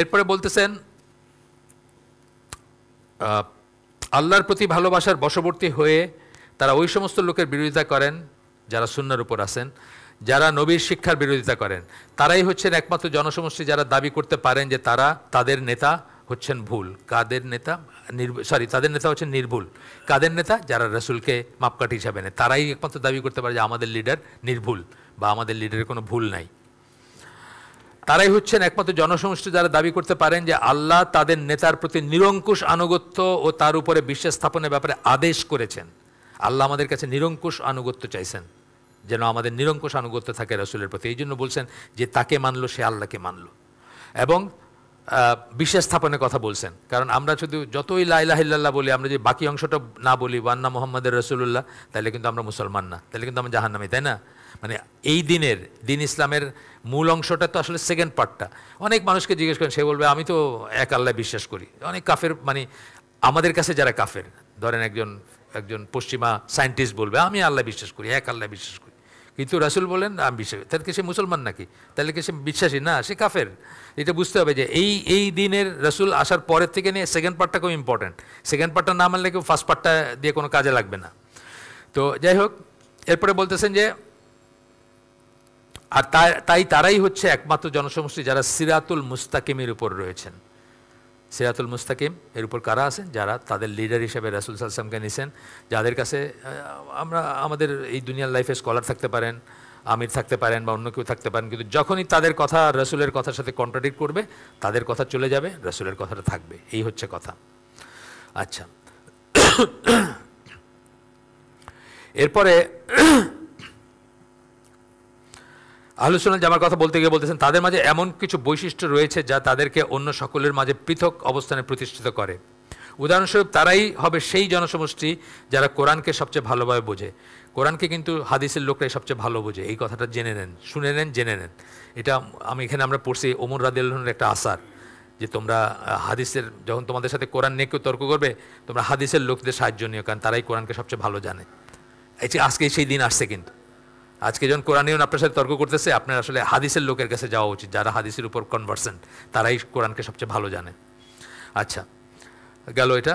এরপরে বলতেছেন আল্লাহর প্রতি ভালোবাসার বশবর্তী হয়ে তারা ওই সমস্ত লোকের বিরোধিতা করেন যারা সুন্নাহর উপর আছেন, যারা নবীর শিক্ষার বিরোধিতা করেন, তারাই হচ্ছেন একমাত্র জনসমষ্টি যারা দাবি করতে পারেন যে তাদের নেতা হচ্ছেন ভুল। তাদের নেতা হচ্ছেন নির্ভুল। কাদের নেতা? যারা রাসূলকে মাপকাঠি হিসাবে নেয়, তারাই একমাত্র দাবি করতে পারে যে আমাদের লিডার নির্ভুল বা আমাদের লিডারের কোনো ভুল নাই। তারাই হচ্ছেন একমাত্র জনসমষ্টি যারা দাবি করতে পারেন যে আল্লাহ তাদের নেতার প্রতি নিরঙ্কুশ আনুগত্য ও তার উপরে বিশ্বাস স্থাপনের ব্যাপারে আদেশ করেছেন। আল্লাহ আমাদের কাছে নিরঙ্কুশ আনুগত্য চাইছেন, যেন আমাদের নিরঙ্কুশ আনুগত্য থাকে রাসূলের প্রতি। এই জন্য বলছেন যে তাকে মানলো সে আল্লাহকে মানলো, এবং বিশ্বাস স্থাপনের কথা বলছেন। কারণ আমরা শুধু যতই লা ইলাহা ইল্লাল্লাহ বলি, আমরা যদি বাকি অংশটা না বলি ওয়ান্না মুহাম্মাদুর রাসূলুল্লাহ, তাহলে কিন্তু আমরা মুসলমান না, তাহলে কিন্তু আমরা জাহান্নামী, তাই না? মানে এই দিন ইসলামের মূল অংশটা তো আসলে সেকেন্ড পার্টটা। অনেক মানুষকে জিজ্ঞেস করেন, সে বলবে আমি তো এক আল্লাহ বিশ্বাস করি। অনেক কাফের, মানে আমাদের কাছে যারা কাফের, ধরেন একজন পশ্চিমা সায়েন্টিস্ট বলবে আমি আল্লাহ বিশ্বাস করি, এক আল্লাহ বিশ্বাস করি, কিন্তু রাসূল বলেন আমি বিশ্বাস, তাহলে কি সে মুসলমান নাকি? তাহলে কি সে বিশ্বাসী না? সে কাফের। এটা বুঝতে হবে যে এই দিনের রাসূল আসার পরের থেকে নিয়ে সেকেন্ড পার্টটা খুব ইম্পর্টেন্ট। সেকেন্ড পার্টটা না মানলে কেউ ফার্স্ট পার্টটা দিয়ে কোনো কাজে লাগবে না। তো যাই হোক, এরপরে বলতেছেন যে আর তারাই হচ্ছে একমাত্র জনসমষ্টি যারা সিরাতুল মুস্তাকিমের উপর রয়েছেন। সিরাতুল মুস্তাকিম এর উপর কারা আছেন? যারা তাদের লিডার হিসেবে রাসূল সাল্লাল্লাহু আলাইহি ওয়াসাল্লামকে নিছেন, যাদের কাছে আমাদের এই দুনিয়ার লাইফে স্কলার থাকতে পারেন, আমির থাকতে পারেন বা অন্য কেউ থাকতে পারেন, কিন্তু যখনই তাদের কথা রাসূলের কথার সাথে কন্ট্রাডিক্ট করবে, তাদের কথা চলে যাবে, রাসূলের কথাটা থাকবে। এই হচ্ছে কথা। আচ্ছা, এরপরে আহলুস সুন্নাহ জামার কথা বলতে গিয়ে বলতেছেন তাদের মাঝে এমন কিছু বৈশিষ্ট্য রয়েছে যা তাদেরকে অন্য সকলের মাঝে পৃথক অবস্থানে প্রতিষ্ঠিত করে। উদাহরণস্বরূপ তারাই হবে সেই জনসমষ্টি যারা কোরআনকে সবচেয়ে ভালোভাবে বোঝে। কোরআনকে কিন্তু হাদিসের লোকরাই সবচেয়ে ভালো বোঝে, এই কথাটা জেনে নেন, শুনে নেন, জেনে নেন। এটা আমরা পড়ছি ওমর রাদিয়াল্লাহু আনহুর একটা আসার, যে তোমরা হাদিসের, যখন তোমাদের সাথে কোরআন নিয়ে কেউ তর্ক করবে, তোমরা হাদিসের লোকদের সাহায্য নিও, কারণ তারাই কোরআনকে সবচেয়ে ভালো জানে। আজকে সেই দিন আসছে, কিন্তু আজকে যখন কোরআনিয়ন আপনার সাথে তর্ক করতেছে, আপনার আসলে হাদিসের লোকের কাছে যাওয়া উচিত, যারা হাদিসের উপর কনভার্সেন্ট, তারাই কোরআনকে সবচেয়ে ভালো জানে। আচ্ছা, গেল এটা।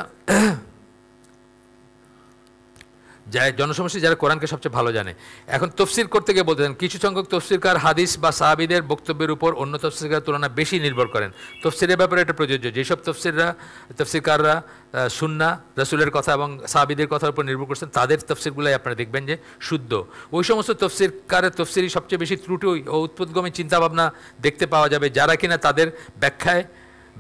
জনসমষ্টি যারা কোরআনকে সবচেয়ে ভালো জানে। এখন তফসির করতে গিয়ে বলতেছেন কিছু সংখ্যক তফসিরকার হাদিস বা সাহাবীদের বক্তব্যের উপর অন্য তফসিরকারের তুলনায় বেশি নির্ভর করেন। তফসিরের ব্যাপারে এটা প্রযোজ্য। যেসব তফসিরকাররা সুন্নাহ, রাসূলের কথা এবং সাহাবীদের কথার উপর নির্ভর করছেন, তাদের তফসিরগুলোই আপনারা দেখবেন যে শুদ্ধ। ওই সমস্ত তফসিরকারের তফসিরই সবচেয়ে বেশি ত্রুটি ও উৎপদগামী চিন্তাভাবনা দেখতে পাওয়া যাবে, যারা কিনা তাদের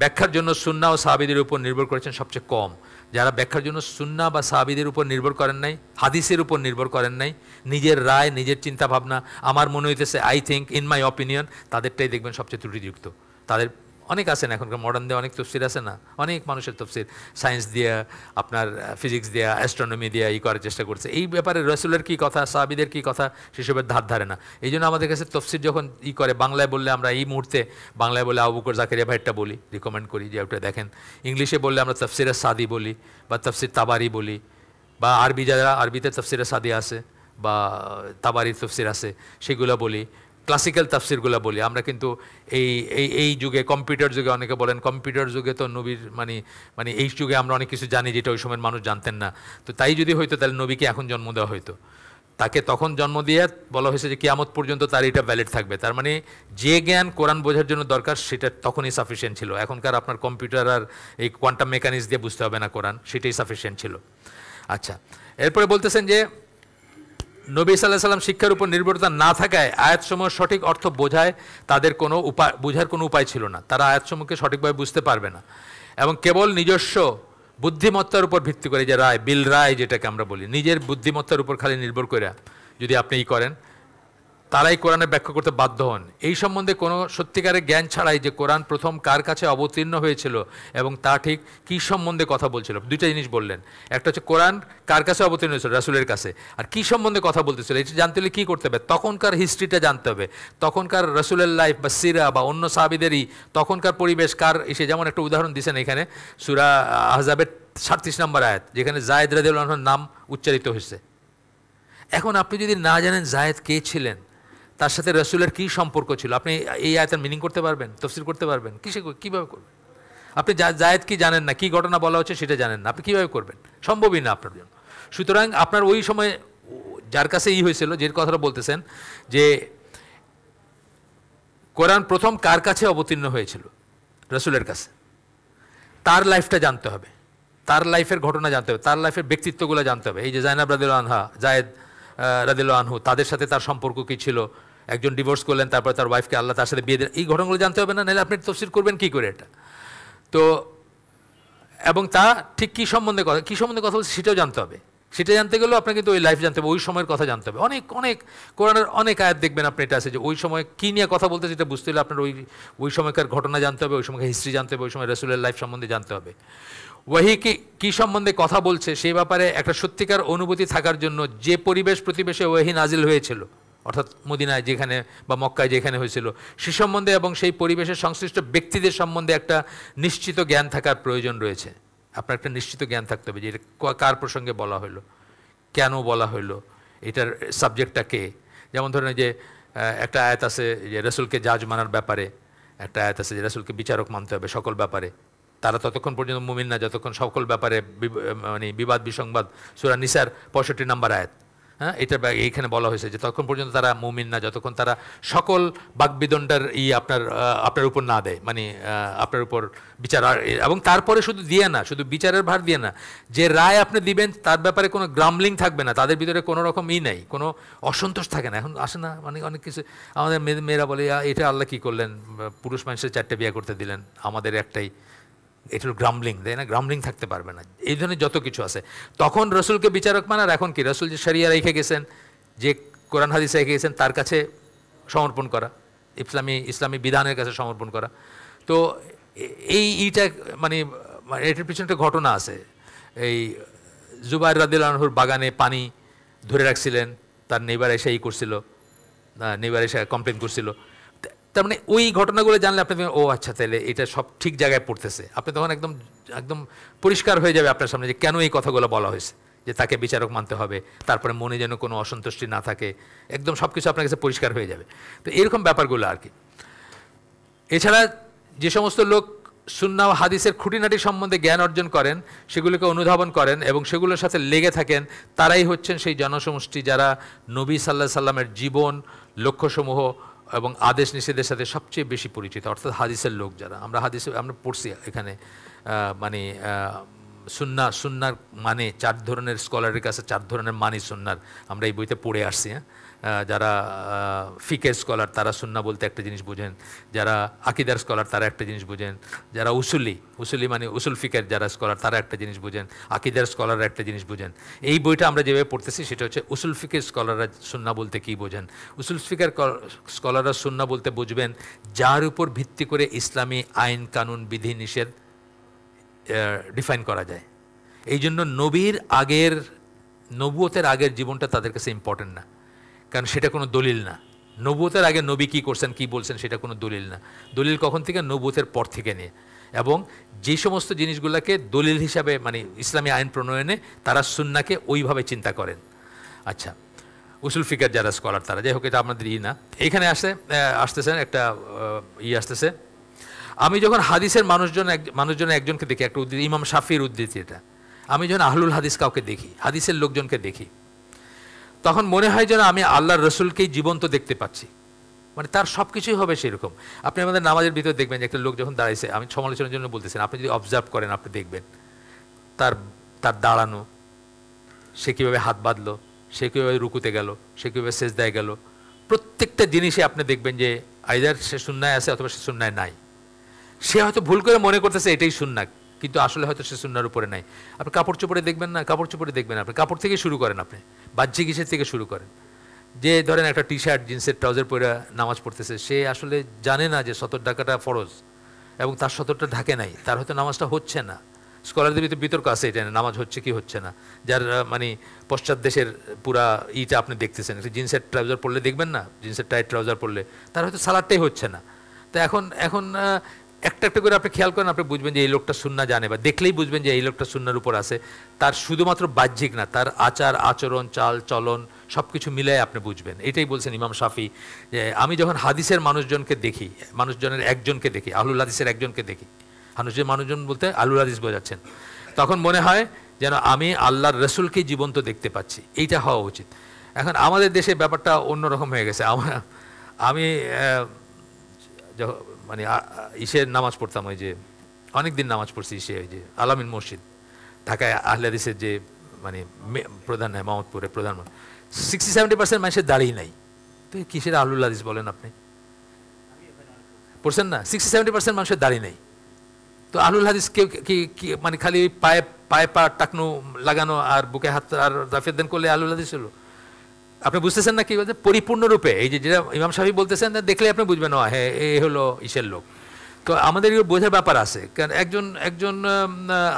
ব্যাখ্যার জন্য সুন্নাহ ও সাহাবীদের উপর নির্ভর করেছেন সবচেয়ে কম। যারা ব্যাখ্যার জন্য সুন্নাহ বা সাহাবীদের উপর নির্ভর করেন নাই, হাদিসের উপর নির্ভর করেন নাই, নিজের রায়, নিজের চিন্তা ভাবনা, আমার মনে হইতেছে, I think, in my opinion, তাদেরটাই দেখবেন সবচেয়ে ত্রুটিযুক্ত। তাদের অনেক আছে না, এখনকার মডার্ন দিয়ে অনেক তফসির আছে না, অনেক মানুষের তফসির সায়েন্স দিয়ে, আপনার ফিজিক্স দিয়ে, অ্যাস্ট্রোনমি দিয়ে করার চেষ্টা করছে। এই ব্যাপারে রাসূলের কী কথা, সাহাবীদের কী কথা, সেসবের ধারে না। এই জন্য আমাদের কাছে তফসির যখন করে, বাংলায় বললে আমরা এই মুহূর্তে বাংলায় বলে আবু বকর জাকারিয়া ভাইয়েরটা বলি, রিকমেন্ড করি যে ওটা দেখেন। ইংলিশে বললে আমরা তফসিরে সাদি বলি বা তফসির তাবারি বলি, বা আরবিতে তফসিরে সাদি আছে বা তাবারির তফসির আছে, সেগুলো বলি। ক্লাসিক্যাল তাফসিরগুলো বলি আমরা। কিন্তু এই যুগে, কম্পিউটার যুগে, অনেকে বলেন কম্পিউটার যুগে তো নবীর মানে এই যুগে আমরা অনেক কিছু জানি যেটা ওই সময়ের মানুষ জানতেন না। তো তাই যদি হইতো, তাহলে নবীকে এখন জন্ম দেওয়া হইতো, তাকে তখন জন্ম দিয়ে বলা হয়েছে যে কিয়ামত পর্যন্ত তার এটা ভ্যালিড থাকবে। তার মানে যে জ্ঞান কোরআন বোঝার জন্য দরকার, সেটা তখনই সাফিসিয়েন্ট ছিল। এখনকার আপনার কম্পিউটার আর এই কোয়ান্টাম মেকানিক্স দিয়ে বুঝতে হবে না কোরআন, সেটাই সাফিসিয়েন্ট ছিল। আচ্ছা, এরপরে বলতেছেন যে নবী সাল্লাল্লাহু আলাইহি সাল্লাম শিক্ষার উপর নির্ভরতা না থাকায় আয়াতসমূহ সঠিক অর্থ বোঝায় তাদের কোনো বোঝার কোনো উপায় ছিল না, তারা আয়াতসমূহকে সঠিকভাবে বুঝতে পারবে না এবং কেবল নিজস্ব বুদ্ধিমত্তার উপর ভিত্তি করে, যে রায় বিল রায় যেটাকে আমরা বলি, নিজের বুদ্ধিমত্তার উপর খালি নির্ভর করে যদি আপনি করেন, তারাই কোরআনে ব্যাখ্যা করতে বাধ্য হন। এই সম্বন্ধে কোনো সত্যিকারের জ্ঞান ছাড়াই যে কোরআন প্রথম কার কাছে অবতীর্ণ হয়েছিল এবং তা ঠিক কী সম্বন্ধে কথা বলছিল, দুইটা জিনিস বললেন। একটা হচ্ছে কোরআন কার কাছে অবতীর্ণ হয়েছিল, রাসূলের কাছে, আর কী সম্বন্ধে কথা বলতেছিল এটা জানতে হলে কী করতে হবে, তখনকার হিস্ট্রিটা জানতে হবে, তখনকার রাসূলের লাইফ বা সিরা বা অন্য সাহাবীদেরই তখনকার পরিবেশ কার এসে, যেমন একটা উদাহরণ দিয়েছেন এখানে সূরা আহজাবের ৩৭ নম্বর আয়াত, যেখানে জায়েদ রাদিয়াল্লাহু আনহুর নাম উচ্চারিত হয়েছে। এখন আপনি যদি না জানেন জায়েদ কে ছিলেন, তার সাথে রাসূলের কী সম্পর্ক ছিল, আপনি এই আয়াতের মিনিং করতে পারবেন, তাফসীর করতে পারবেন? কীভাবে করবেন? আপনি জায়েদ কি জানেন না, কী ঘটনা বলা হচ্ছে সেটা জানেন না, আপনি কীভাবে করবেন? সম্ভবই না আপনার জন্য। সুতরাং আপনার ওই সময় যার কাছে হয়েছিল, যে কথাটা বলতেছেন যে কোরআন প্রথম কার কাছে অবতীর্ণ হয়েছিল, রাসূলের কাছে, তার লাইফটা জানতে হবে, তার লাইফের ঘটনা জানতে হবে, তার লাইফের ব্যক্তিত্বগুলো জানতে হবে। এই যে জায়নাব রাদিয়াল্লাহু আনহা, জায়েদ রাদিয়াল্লাহু আনহু, তাদের সাথে তার সম্পর্ক কী ছিল, একজন ডিভোর্স করলেন, তারপরে তার ওয়াইফকে আল্লাহ তার সাথে বিয়ে দিলেন, এই ঘটনাগুলো জানতে হবে না, নাহলে আপনি তাফসীর করবেন কী করে এটা? তো এবং তা ঠিক কী সম্বন্ধে কথা বলছে সেটাও জানতে হবে। সেটা জানতে গেলেও আপনাকে কিন্তু ওই লাইফ জানতে হবে, ওই সময়ের কথা জানতে হবে। অনেক কোরআনের অনেক আয়াত দেখবেন আপনি, এটা আছে যে ওই সময় কী নিয়ে কথা বলতে, সেটা বুঝতে হলে আপনার ওই সময়কার ঘটনা জানতে হবে, ওই সময়কার হিস্ট্রি জানতে হবে, ওই সময় রাসূলের লাইফ সম্বন্ধে জানতে হবে। ওয়াহি কী সম্বন্ধে কথা বলছে সেই ব্যাপারে একটা সত্যিকার অনুভূতি থাকার জন্য যে পরিবেশ প্রতিবেশে ওয়াহি নাজিল হয়েছিল, অর্থাৎ মদিনায় যেখানে বা মক্কায় যেখানে হয়েছিল, সে সম্বন্ধে এবং সেই পরিবেশের সংশ্লিষ্ট ব্যক্তিদের সম্বন্ধে একটা নিশ্চিত জ্ঞান থাকার প্রয়োজন রয়েছে। আপনার একটা নিশ্চিত জ্ঞান থাকতে হবে যে এটা কার প্রসঙ্গে বলা হলো, কেন বলা হলো, এটার সাবজেক্টটা কে। যেমন ধরেন যে একটা আয়াত আছে যে রাসূলকে জাজ মানার ব্যাপারে, একটা আয়াত আছে যে রাসূলকে বিচারক মানতে হবে সকল ব্যাপারে, তারা ততক্ষণ পর্যন্ত মুমিন না যতক্ষণ সকল ব্যাপারে মানে বিবাদ বিসংবাদ, সূরা নিসার ৬৫ নম্বর আয়াত, হ্যাঁ, এটা এইখানে বলা হয়েছে যে ততক্ষণ পর্যন্ত তারা মুমিন না যতক্ষণ তারা সকল বাকবিদণ্ডার আপনার উপর না দেয়, মানে আপনার উপর বিচার, এবং তারপরে শুধু দিয়ে না, শুধু বিচারের ভার দিয়ে না, যে রায় আপনি দিবেন তার ব্যাপারে কোনো গ্রামলিং থাকবে না, তাদের ভিতরে কোনো রকম নেই, কোনো অসন্তোষ থাকে না। এখন আসে না মানে অনেক কিছু, আমাদের মেয়েরা বলে এটা আল্লাহ কী করলেন, পুরুষ মানুষের 4টে বিয়ে করতে দিলেন, আমাদের একটাই, এটা হলো গ্রামলিং, তাই না? গ্রামলিং থাকতে পারবে না, এই ধরনের যত কিছু আছে। তখন রসুলকে বিচারক মানার, এখন কি রসুল যে শরিয়া রেখে গেছেন, যে কোরআন হাদিস রেখে গেছেন, তার কাছে সমর্পণ করা, ইসলামী বিধানের কাছে সমর্পণ করা। তো এইটা মানে এটার পিছনে একটা ঘটনা আছে। এই জুবাইর রাদিয়াল্লাহু আনহুর বাগানে পানি ধরে রাখছিলেন, তার নেইবার এসে করছিল, নেইবার এসে কমপ্লেন করছিল। তার মানে ওই ঘটনাগুলো জানলে আপনি ও আচ্ছা, তাহলে এটা সব ঠিক জায়গায় পড়তেছে, আপনি তখন একদম পরিষ্কার হয়ে যাবে আপনার সামনে যে কেন এই কথাগুলো বলা হয়েছে, যে তাকে বিচারক মানতে হবে, তারপরে মনে যেন কোনো অসন্তুষ্টি না থাকে, একদম সব কিছু আপনার কাছে পরিষ্কার হয়ে যাবে। তো এরকম ব্যাপারগুলো আর কি। এছাড়া যে সমস্ত লোক সুন্নাহ ও হাদিসের খুঁটিনাটি সম্বন্ধে জ্ঞান অর্জন করেন, সেগুলোকে অনুধাবন করেন এবং সেগুলোর সাথে লেগে থাকেন, তারাই হচ্ছেন সেই জনসমষ্টি যারা নবী সাল্লাল্লাহু আলাইহি সাল্লামের জীবন, লক্ষ্যসমূহ এবং আদেশ নিষেধের সাথে সবচেয়ে বেশি পরিচিত, অর্থাৎ হাদিসের লোক যারা। আমরা পড়ছি এখানে মানে সুন্নার মানে 4 ধরনের, স্কলারের কাছে 4 ধরনের মানে সুন্নার আমরা এই বইতে পড়ে আসছি। যারা ফিকের স্কলার তারা সুন্না বলতে একটা জিনিস বোঝেন, যারা আকিদার স্কলার তারা একটা জিনিস বোঝেন, যারা উসুলি মানে উসুল ফিকের যারা স্কলার তারা একটা জিনিস বোঝেন, আকিদার স্কলাররা একটা জিনিস বোঝেন। এই বইটা আমরা যেভাবে পড়তেছি সেটা হচ্ছে উসুল ফিকের স্কলাররা সুন্না বলতে কী বোঝেন। উসুল ফিকের স্কলাররা সুন্না বলতে বুঝবেন যার উপর ভিত্তি করে ইসলামী আইন কানুন বিধি নিষেধ ডিফাইন করা যায়। এই জন্য নবুয়তের আগের জীবনটা তাদের কাছে ইম্পর্টেন্ট না, কারণ সেটা কোনো দলিল না। নবুয়তের আগে নবী কী করছেন, কী বলছেন, সেটা কোনো দলিল না। দলিল কখন থেকে? নবুয়তের পর থেকে নিয়ে। এবং যে সমস্ত জিনিসগুলোকে দলিল হিসাবে মানে ইসলামী আইন প্রণয়নে তারা সুন্নাকে ওইভাবে চিন্তা করেন। আচ্ছা, উসুল ফিকার যারা স্কলার তারা, যাই হোক, এটা আপনাদের না। এইখানে আসতেছেন একটা আসতেছে। আমি যখন হাদিসের মানুষজনের একজনকে দেখি, একটা উদ্ধৃতি, ইমাম শাফির উদ্ধৃতি এটা, আমি যখন আহলুল হাদিস কাউকে দেখি, হাদিসের লোকজনকে দেখি, তখন মনে হয় যেন আমি আল্লাহর রসুলকেই জীবন্ত দেখতে পাচ্ছি। মানে তার সব কিছুই হবে সেরকম। আপনি আমাদের নামাজের ভিতরে দেখবেন যে একটা লোক যখন দাঁড়াইছে, আমি সমালোচনার জন্য বলতেছেন, আপনি যদি অবজার্ভ করেন আপনি দেখবেন তার দাঁড়ানো, সে কীভাবে হাত বাঁধলো, সে কীভাবে রুকুতে গেল, সে কীভাবে সেজদায় গেল, প্রত্যেকটা জিনিসে আপনি দেখবেন যে আইদার সে সুন্নায় আছে অথবা সে সুন্নায় নাই। সে হয়তো ভুল করে মনে করতেছে এটাই সুন্নাহ, কিন্তু আসলে হয়তো সে সুন্নার উপরে নাই। আপনি কাপড় চোপড়ে দেখবেন না, কাপড় চোপড়ে দেখবেন, আপনি কাপড় থেকে শুরু করেন, আপনি বাহ্যিক হিসেব থেকে শুরু করেন। যে ধরেন একটা টি শার্ট জিন্সের ট্রাউজার পরে নামাজ পড়তেছে, সে আসলে জানে না যে সতর ঢাকাটা ফরজ, এবং তার সতরটা ঢাকে নাই, তার হয়তো নামাজটা হচ্ছে না। স্কলারদের ভিতরে বিতর্ক আছে এটা নামাজ হচ্ছে কি হচ্ছে না। যার মানে পশ্চাৎ দেশের পুরা ইটা আপনি দেখতেছেন, একটা জিন্সের ট্রাউজার পরলে দেখবেন না, জিন্সের টাইট ট্রাউজার পরলে তার হয়তো সালাদটাই হচ্ছে না। তো এখন এখন একটা একটা করে আপনি খেয়াল করেন, আপনি বুঝবেন যে এই লোকটা সুন্নাহ জানে, বা দেখলেই বুঝবেন যে এই লোকটা সুন্নার উপর আছে। তার শুধুমাত্র বাহ্যিক না, তার আচার আচরণ চাল চলন সব কিছু মিলাই আপনি বুঝবেন। এটাই বলছেন ইমাম শাফি, যে আমি যখন হাদিসের মানুষজনকে দেখি, মানুষজনের একজনকে দেখি, আহলুল হাদিসের একজনকে দেখি, মানুষজন বলতে আহলুল হাদিস বোঝাচ্ছেন, তখন মনে হয় যেন আমি আল্লাহর রসুলকে জীবন্ত দেখতে পাচ্ছি। এইটা হওয়া উচিত। এখন আমাদের দেশে ব্যাপারটা অন্যরকম হয়ে গেছে। আমি মানে ইসের নামাজ পড়তাম, ওই যে অনেক দিন নামাজ পড়ছি ইসে, ওই যে আলামিন মসজিদ, ঢাকায় আহলে হাদিসের যে মানে প্রধান, মোহাম্মদপুরে প্রধান, 60-70% মানুষের দাঁড়িয়ে নাই। তো কিসের আহলুল হাদিস বলেন আপনি? পড়ছেন না? 60-70% মানুষের দাঁড়িয়ে নেই। তো আহলুল হাদিস কেউ কি মানে খালি পায়ে পায়ে পা টাকনু লাগানো আর বুকে হাত আর রাফিয়াত দেন করলে আহলুল হাদিস হলো? আপনি বুঝতেছেন না কি বলতে? পরিপূর্ণরূপে এই যে যেটা ইমাম শাফি বলতেছেন, দেখলে আপনি বুঝবেন না হ্যাঁ এ হলো ইসের লোক। তো আমাদের এগুলো বোঝার ব্যাপার আছে, কারণ একজন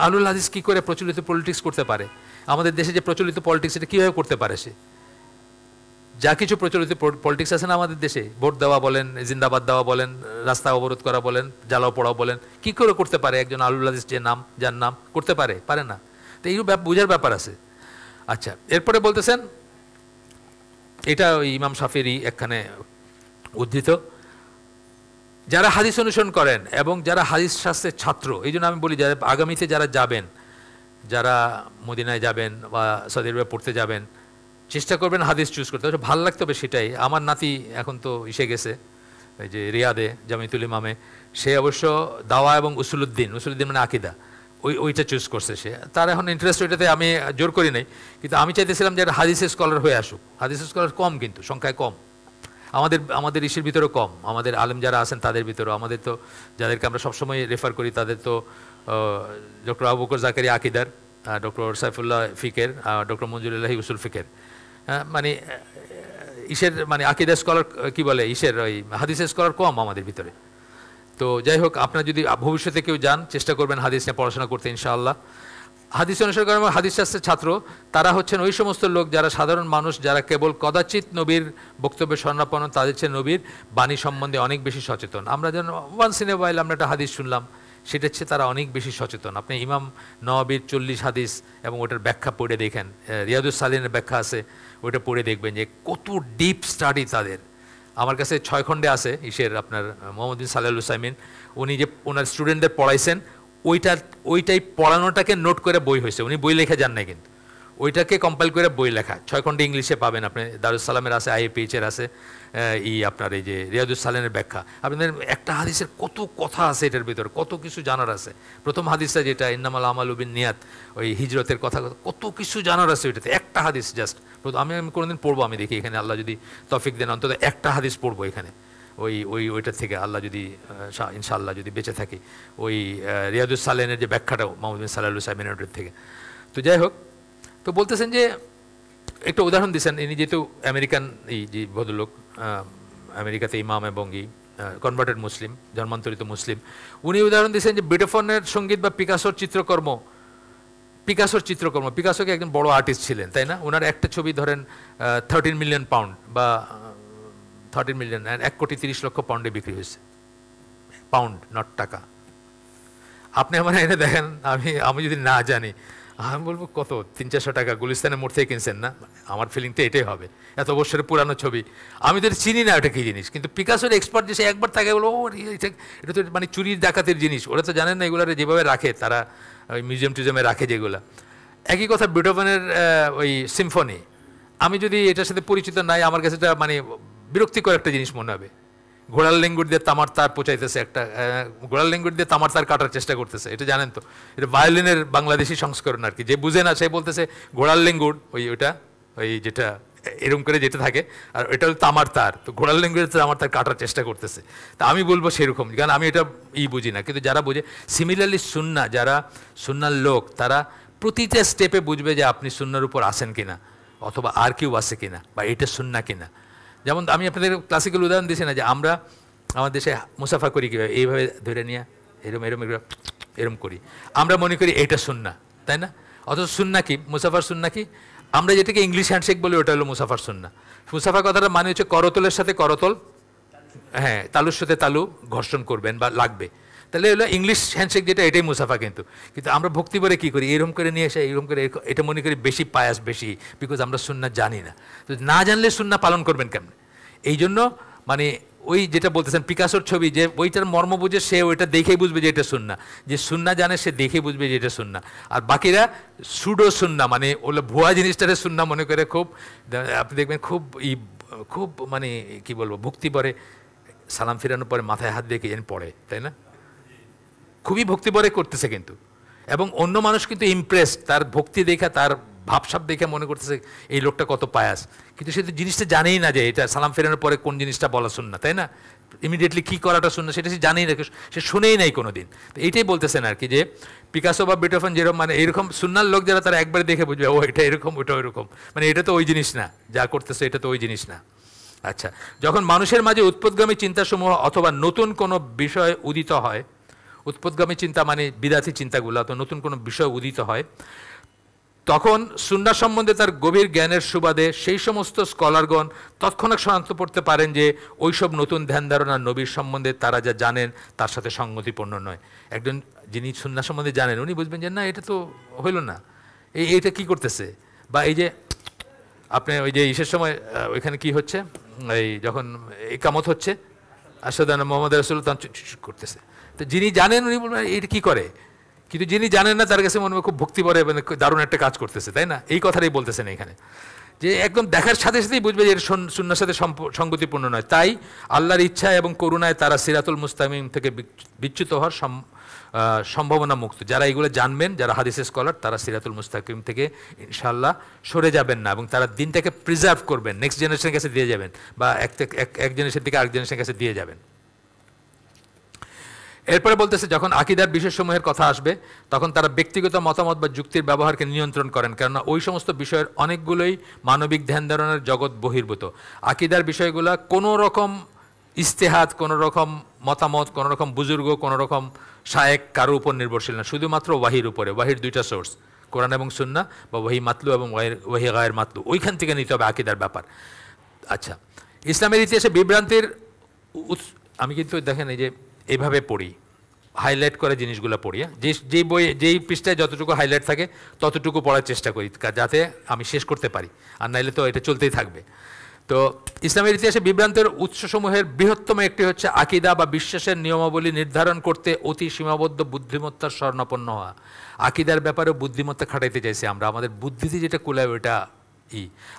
আহলুল হাদিস কী করে প্রচলিত পলিটিক্স করতে পারে? আমাদের দেশে যে প্রচলিত পলিটিক্স, এটা কীভাবে করতে পারে সে? যা কিছু প্রচলিত পলিটিক্স আছে না আমাদের দেশে, ভোট দেওয়া বলেন, জিন্দাবাদ দেওয়া বলেন, রাস্তা অবরোধ করা বলেন, জ্বালাও পড়াও বলেন, কী করে করতে পারে একজন আহলুল হাদিস যার নাম করতে পারে? পারে না। তো এইগুলো বোঝার ব্যাপার আছে। আচ্ছা, এরপরে বলতেছেন, এটা ওই ইমাম শাফিরই একখানে উদ্ধৃত, যারা হাদিস অনুসরণ করেন এবং যারা হাদিস শাস্ত্রের ছাত্র, এই জন্য আমি বলি যারা আগামীতে যারা যাবেন, যারা মদিনায় যাবেন বা সৌদি আরবে পড়তে যাবেন, চেষ্টা করবেন হাদিস চুজ করতে। ভালো লাগতে হবে সেটাই। আমার নাতি এখন তো এসে গেছে এই যে রিয়াদে জামিতুল ইমামে, সে অবশ্য দাওয়া এবং উসুলুদ্দিন মানে আকিদা, ওইটা চুজ করছে সে। তার এখন ইন্টারেস্ট ওইটাতে আমি জোর করি নাই, কিন্তু আমি চাইতেছিলাম যে হাদিসের স্কলার হয়ে আসুক। হাদিসের স্কলার কম, কিন্তু সংখ্যায় কম, আমাদের ইসের ভিতরেও কম, আমাদের আলেম যারা আছেন তাদের ভিতরেও। আমাদের তো যাদেরকে আমরা সবসময় রেফার করি তাদের তো ডক্টর আবু বকর জাকারিয়া আকিদার, ডক্টর সাইফুল্লাহ ফিকের, ডক্টর মঞ্জুরুল্লাহি উসুল ফিকের, মানে ইসের মানে আকিদা স্কলার কি বলে ইসের ওই হাদিসের স্কলার কম আমাদের ভিতরে। তো যাই হোক, আপনারা যদি ভবিষ্যতে কেউ যান, চেষ্টা করবেন হাদিস নিয়ে পড়াশোনা করতে ইনশাআল্লাহ। হাদিস অনুসরণ করেন, হাদিস শাস্ত্রের ছাত্র তারা হচ্ছেন ওই সমস্ত লোক যারা সাধারণ মানুষ, যারা কেবল কদাচিৎ নবীর বক্তব্যে স্বর্ণাপন্ন, তাদের চেয়ে নবীর বাণী সম্বন্ধে অনেক বেশি সচেতন। আমরা যেন ওয়ান্স ইন এ ওয়াইল আমরা একটা হাদিস শুনলাম, সেটা হচ্ছে তারা অনেক বেশি সচেতন। আপনি ইমাম নওয়াবির 40 হাদিস এবং ওটার ব্যাখ্যা পড়ে দেখেন, রিয়াদুস সালিনের ব্যাখ্যা আছে, ওইটা পড়ে দেখবেন যে কত ডিপ স্টাডি তাদের। আমার কাছে 6 খণ্ডে আছে ইসের আপনার মোহাম্মদ বিন সালেহ আল উসাইমিন, উনি যে ওনার স্টুডেন্টদের পড়াইছেন, ওইটাই পড়ানোটাকে নোট করে বই হয়েছে। উনি বই লেখা যান নাই, কিন্তু ওইটাকে কম্পাইল করে বই লেখা। 6 খণ্ডে ইংলিশে পাবেন আপনি, দারুস সালামের আছে, IAPH-এর আছে, আপনার এই যে রিয়াদুস সালেনের ব্যাখ্যা। আপনাদের একটা হাদিসের কত কথা আছে এটার ভিতর, কত কিছু জানার আছে। প্রথম হাদিসটা যেটা ইন্নামাল আমালু বিন্নিয়াত, ওই হিজরতের কথা, কত কিছু জানার আছে ওইটাতে। একটা হাদিস জাস্ট আমি কোনোদিন পড়বো, আমি দেখি এখানে আল্লাহ যদি তৌফিক দেন অন্তত একটা হাদিস পড়বো এখানে ওইটার থেকে, আল্লাহ যদি ইনশাআল্লাহ যদি বেঁচে থাকি, ওই রিয়াদুস সালেনের যে ব্যাখ্যাটাও মোহাম্মদ বিন সালেহ আল উসাইমিনের থেকে। তো যাই হোক, তো বলতেছেন যে একটা উদাহরণ দিচ্ছেন, ইনি যেহেতু আমেরিকান, এই যে ভদ্রলোক আমেরিকাতে ইমাম এবং কনভার্টেড মুসলিম, জন্মান্তরিত মুসলিম, উনি উদাহরণ দিচ্ছেন যে বেটোফনের সঙ্গীত বা পিকাসোর চিত্রকর্ম, পিকাসোকে একজন বড় আর্টিস্ট ছিলেন, তাই না? ওনার একটা ছবি ধরেন 13 মিলিয়ন পাউন্ড বা 13 মিলিয়ন, 1,30,00,000 পাউন্ডে বিক্রি হয়েছে। পাউন্ড, নট টাকা। আপনি আমার এনে দেখেন, আমি যদি না জানি, আমি বলবো কত, 300-400 টাকা, গুলিস্তানের মোড় থেকে কিনছেন না? আমার ফিলিং তো এটাই হবে, এত বছরের পুরানো ছবি, আমি তো চিনি না ওটা কী জিনিস। কিন্তু পিকাসোর এক্সপার্ট যে সে একবার তাকে বলবো এটা তো মানে চুরির ডাকাতের জিনিস, ওরা তো জানেন না এগুলো যেভাবে রাখে তারা, ওই মিউজিয়ামে রাখে যেগুলো। একই কথা বেটোফেনের ওই সিম্ফনি, আমি যদি এটার সাথে পরিচিত নাই, আমার কাছে এটা মানে বিরক্তিকর একটা জিনিস মনে হবে। ঘোড়ার লেঙ্গুর দিয়ে তামার তার পচাইতেছে, একটা ঘোড়ার লেঙ্গুর দিয়ে তামার তার কাটার চেষ্টা করতেছে, এটা জানেন তো? এটা ভায়োলিনের বাংলাদেশি সংস্করণ আর কি। যে বুঝে না সে বলতেছে ঘোড়ার লেঙ্গুর, ওইটা ওই যেটা এরকম করে যেটা থাকে, আর এটা হলো তামার তার, তো ঘোড়ার ল্যাঙ্গুয়েজ তামার তার কাটার চেষ্টা করতেছে। তা আমি বলবো সেরকম, কারণ আমি এটা বুঝি না, কিন্তু যারা বোঝে সিমিলারলি সুন্না, যারা সুন্নার লোক তারা প্রতিটা স্টেপে বুঝবে যে আপনি সুন্নার উপর আসেন কিনা, অথবা আর কেউ আসে কিনা, বা এটা সুন্না কিনা। যেমন আমি আপনাদের ক্লাসিক্যাল উদাহরণ দিয়েছি না, যে আমরা আমাদের দেশে মুসাফা করি কীভাবে, এইভাবে ধরে নিয়ে এরম এরম এরম এরম করি, আমরা মনে করি এটা সুন্না, তাই না? অথচ সুন্না কি, মুসাফার সুন্না কি? আমরা যেটাকে ইংলিশ হ্যান্ডশেক বলি ওটা হলো মুসাফার সুন্না। মুসাফা কথাটা মানে হচ্ছে করতলের সাথে করতল, হ্যাঁ, তালুর সাথে তালু ঘর্ষণ করবেন বা লাগবে, তাহলে হলো ইংলিশ হ্যান্ডশেক যেটা, এটাই মুসাফা। কিন্তু কিন্তু আমরা ভক্তি করে কী করি, এরকম করে নিয়ে এসে এরকম করে এটা মনে করি বেশি পায়াস বেশি, বিকজ আমরা সুন্না জানি না। তো না জানলে সুন্না পালন করবেন কেমন? এই জন্য মানে ওই যেটা বলতেছেন পিকাসোর ছবি, যে ওইটার মর্ম বুঝে সে ওইটা দেখেই বুঝবে যে এটা সুন্না, যে সুন্না জানে সে দেখেই বুঝবে যে এটা সুন্না। আর বাকিরা সুডো সুন্না, মানে ওগুলো ভুয়া জিনিসটারে সুন্না মনে করে খুব, আপনি দেখবেন খুব মানে কি বলবো, ভক্তি পরে সালাম ফিরানোর পরে মাথায় হাত দিয়ে কি যেন পড়ে, তাই না? খুবই ভক্তি পরে করতেছে কিন্তু, এবং অন্য মানুষ কিন্তু ইমপ্রেস, তার ভক্তি দেখা, তার ভাবসাব দেখে মনে করতেছে এই লোকটা কত পায়াস, কিন্তু সে তো জিনিসটা জানেই না যে এটা সালাম ফেরানোর পরে কোন জিনিসটা বলা সুন্নাহ, তাই না? ইমিডিয়েটলি কী করাটা সুন্নাহ সেটা সে জানেই না, সে শুনেই নাই কোনো দিন। তো এইটাই বলতেছেন আর কি, যে পিকাসো বা বেটোফেন যেরকম, মানে এরকম সুন্নার লোক যারা, তারা একবারে দেখে বুঝবে ও এটা এরকম, ওটা ওইরকম, মানে এটা তো ওই জিনিস না, যা করতেছে এটা তো ওই জিনিস না। আচ্ছা, যখন মানুষের মাঝে উৎপদগামী চিন্তাসমূহ অথবা নতুন কোনো বিষয় উদিত হয়, উৎপদগামী চিন্তা মানে বিদাতি চিন্তাগুলো, অথবা নতুন কোনো বিষয় উদিত হয়, তখন সুন্নাহ সম্বন্ধে তার গভীর জ্ঞানের সুবাদে সেই সমস্ত স্কলারগণ তৎক্ষণাৎ শনাক্ত করতে পারেন যে ওইসব নতুন ধ্যান ধারণা নবীর সম্বন্ধে তারা যা জানেন তার সাথে সঙ্গতিপূর্ণ নয়। একজন যিনি সুন্নাহ সম্বন্ধে জানেন উনি বুঝবেন যে না, এটা তো হইল না, এইটা কি করতেছে। বা এই যে আপনি ওই যে ইসের সময় ওইখানে কি হচ্ছে, এই যখন ইকামত হচ্ছে, আশহাদু আন্না মুহাম্মাদুর রাসূলুল্লাহ, তখন চুপ করতেছে। তো যিনি জানেন উনি বলবেন এটা কী করে, কিন্তু যিনি জানেন না তার কাছে মনে হয় খুব ভক্তি ভরে, মানে দারুণ একটা কাজ করতেছে, তাই না? এই কথাটাই বলতেছেন এখানে, যে একদম দেখার সাথে সাথেই বুঝবে যে এর সুন্নাহর সাথে সঙ্গতিপূর্ণ নয়। তাই আল্লাহর ইচ্ছা এবং করুণায় তারা সিরাতুল মুস্তাকিম থেকে বিচ্যুত হওয়ার সম্ভাবনা মুক্ত। যারা এগুলো জানবেন, যারা হাদিসের স্কলার, তারা সিরাতুল মুস্তাকিম থেকে ইনশাআল্লাহ সরে যাবেন না, এবং তারা দিনটাকে প্রিজার্ভ করবেন, নেক্সট জেনারেশনের কাছে দিয়ে যাবেন, বা এক জেনারেশন থেকে আরেক জেনারেশনের কাছে দিয়ে যাবেন। এরপরে বলতেছে, যখন আকিদার বিষয়সমূহের কথা আসবে তখন তারা ব্যক্তিগত মতামত বা যুক্তির ব্যবহারকে নিয়ন্ত্রণ করেন, কেননা ওই সমস্ত বিষয়ের অনেকগুলোই মানবিক ধ্যান ধারণার জগৎ বহির্ভূত। আকিদার বিষয়গুলো কোনো রকম ইস্তেহাদ, কোনো রকম মতামত, কোনো রকম বুজুর্গ, কোনো রকম শায়েক কারোর উপর নির্ভরশীল না, শুধুমাত্র ওয়াহির উপরে। ওয়াহির দুইটা সোর্স, কোরআন এবং সুন্নাহ, বা ওয়াহি মাতলু এবং ওয়াহি গায়ের মাতলু, ওইখান থেকে নিতে হবে আকিদার ব্যাপার। আচ্ছা, ইসলামের ইতিহাসে বিভ্রান্তির আমি কিন্তু দেখেন এই যে এইভাবে পড়ি, হাইলাইট করে জিনিসগুলো পড়ি, যেই পৃষ্ঠায় যতটুকু হাইলাইট থাকে ততটুকু পড়ার চেষ্টা করি, যাতে আমি শেষ করতে পারি, আর নাইলে তো এটা চলতেই থাকবে। তো ইসলামের ইতিহাসে বিভ্রান্তের উৎসসমূহের বৃহত্তম একটি হচ্ছে আকিদা বা বিশ্বাসের নিয়মাবলী নির্ধারণ করতে অতি সীমাবদ্ধ বুদ্ধিমত্তার স্বর্ণাপন্ন হওয়া। আকিদার ব্যাপারেও বুদ্ধিমত্তা খাটাইতে চাইছি আমরা, আমাদের বুদ্ধিতে যেটা কুলায় ওইটা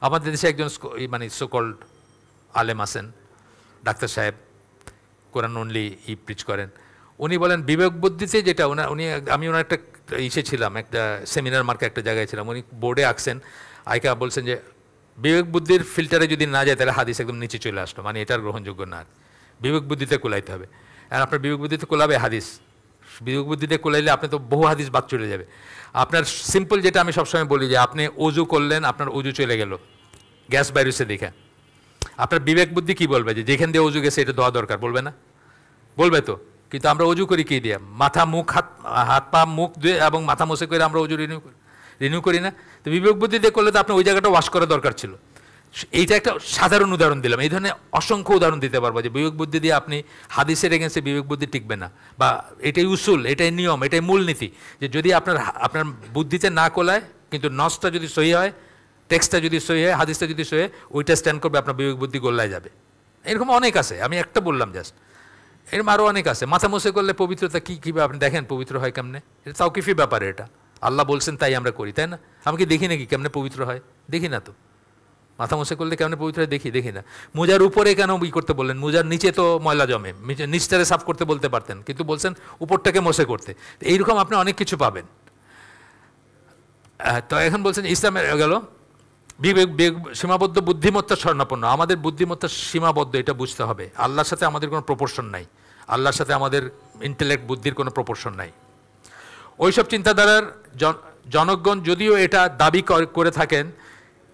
আমাদের দেশে একজন মানে সোকল্ড আলেম আছেন, ডাক্তার সাহেব, কোরআন অনলি প্রিচ করেন, উনি বলেন বিবেক বুদ্ধিতে যেটা আমি ওনার একটা ছিলাম, একটা সেমিনার মার্কে একটা জায়গায় ছিলাম, উনি বোর্ডে আঁকছেন, আইকা বলছেন যে বিবেক বুদ্ধির ফিল্টারে যদি না যায় তাহলে হাদিস একদম নিচে চলে আসলো, মানে এটার গ্রহণযোগ্য না, বিবেক বুদ্ধিতে কোলাইতে হবে। আর আপনার বিবেক বুদ্ধিতে কোলাবে হাদিস, বিবেক বুদ্ধিতে কোলাইলে আপনি তো বহু হাদিস বাদ চলে যাবে। আপনার সিম্পল যেটা আমি সবসময় বলি, যে আপনি অজু করলেন, আপনার অজু চলে গেল, গ্যাস বাইরেছে দেখে, আপনার বিবেক বুদ্ধি কি বলবে যে যেখান দিয়ে অজু গেছে এটা ধোয়া দরকার, বলবে না? বলবে তো। কিন্তু আমরা অজু করি কি দিয়ে? মাথা মুখ হাত পা মুখ ধুয়ে এবং মাথা মুছে করে আমরা অজু রিনিউ করি না? তো বিবেক বুদ্ধি দিয়ে করলে তো আপনার ওই জায়গাটা ওয়াশ করা দরকার ছিল। এইটা একটা সাধারণ উদাহরণ দিলাম, এই ধরনের অসংখ্য উদাহরণ দিতে পারবো যে বিবেক বুদ্ধি দিয়ে আপনি হাদিসের এগেন্সে বিবেক বুদ্ধি টিকবে না, বা এটাই উসুল, এটাই নিয়ম, এটাই মূলনীতি, যে যদি আপনার বুদ্ধিতে না কোলায় কিন্তু নসটা যদি সহি হয়, টেক্সটটা যদি সহি হয়, হাদিসটা যদি সহি হয়, ওইটা স্ট্যান্ড করবে, আপনার বিবেক বুদ্ধি গোল্লায় যাবে। এরকম অনেক আছে, আমি একটা বললাম জাস্ট, এরকম আরও অনেক আছে। মাথা মুছে করলে পবিত্রতা কীভাবে আপনি দেখেন পবিত্র হয় কেমনে, এটা তাওকিফি ব্যাপারে, এটা আল্লাহ বলছেন তাই আমরা করি, তাই না? আমি কি দেখি নাকি কেমনে পবিত্র হয়? দেখি না তো। মাথা মুছে করলে কেমনে পবিত্র হয় দেখি না। মোজার উপরে কেন করতে বললেন? মোজার নিচে তো ময়লা জমে, নিচটারে সাফ করতে বলতে পারতেন, কিন্তু বলছেন উপরটাকে মুছে করতে। এইরকম আপনি অনেক কিছু পাবেন। তো এখন বলছেন ইসলামের গেল, সীমাবদ্ধ বুদ্ধিমত্তা স্বর্ণাপন্ন। আমাদের বুদ্ধিমত্তা সীমাবদ্ধ, এটা বুঝতে হবে। আল্লাহর সাথে আমাদের কোনো প্রপোর্শন নাই, আল্লাহর সাথে আমাদের ইন্টেলেক্ট বুদ্ধির কোনো প্রপোর্শন নাই। ওইসব চিন্তাধারার জনগণ যদিও এটা দাবি করে থাকেন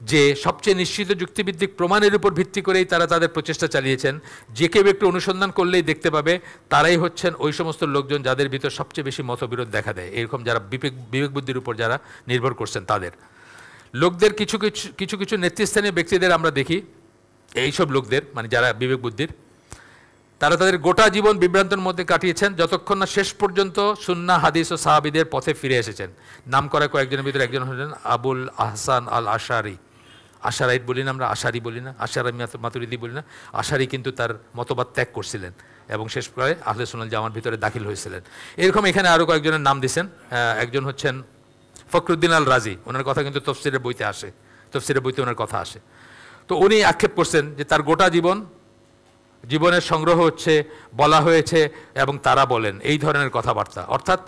যে সবচেয়ে নিশ্চিত যুক্তিভিত্তিক প্রমাণের উপর ভিত্তি করেই তারা তাদের প্রচেষ্টা চালিয়েছেন, যে কেউ একটু অনুসন্ধান করলেই দেখতে পাবে তারাই হচ্ছেন ওই সমস্ত লোকজন যাদের ভিতর সবচেয়ে বেশি মতবিরোধ দেখা দেয়, এরকম যারা বিবেক বুদ্ধির উপর যারা নির্ভর করছেন তাদের লোকদের কিছু কিছু নেতৃস্থানীয় ব্যক্তিদের আমরা দেখি, এইসব লোকদের মানে যারা বিবেক বুদ্ধির, তারা তাদের গোটা জীবন বিভ্রান্তের মধ্যে কাটিয়েছেন যতক্ষণ না শেষ পর্যন্ত সুন্নাহ হাদিস ও সাহাবীদের পথে ফিরে এসেছেন। নাম করা কয়েকজনের ভিতরে একজন হলেন আবুল আহসান আল আশারি। আশারাইট বলি না আমরা, আশারি বলি না, আশারি মাতুরিদি বলি না। আশারি কিন্তু তার মতবাদ ত্যাগ করছিলেন এবং শেষ করে আহলে সুন্নাহ জামার ভিতরে দাখিল হয়েছিলেন। এরকম এখানে আরও কয়েকজনের নাম দিয়েছেন। একজন হচ্ছেন ফখরুদ্দিন আল রাজি, ওনার কথা কিন্তু তফসিরের বইতে আসে, তফসিরের বইতে ওনার কথা আসে। তো উনি আক্ষেপ করছেন যে তার গোটা জীবনের সংগ্রহ হচ্ছে বলা হয়েছে এবং তারা বলেন এই ধরনের কথাবার্তা, অর্থাৎ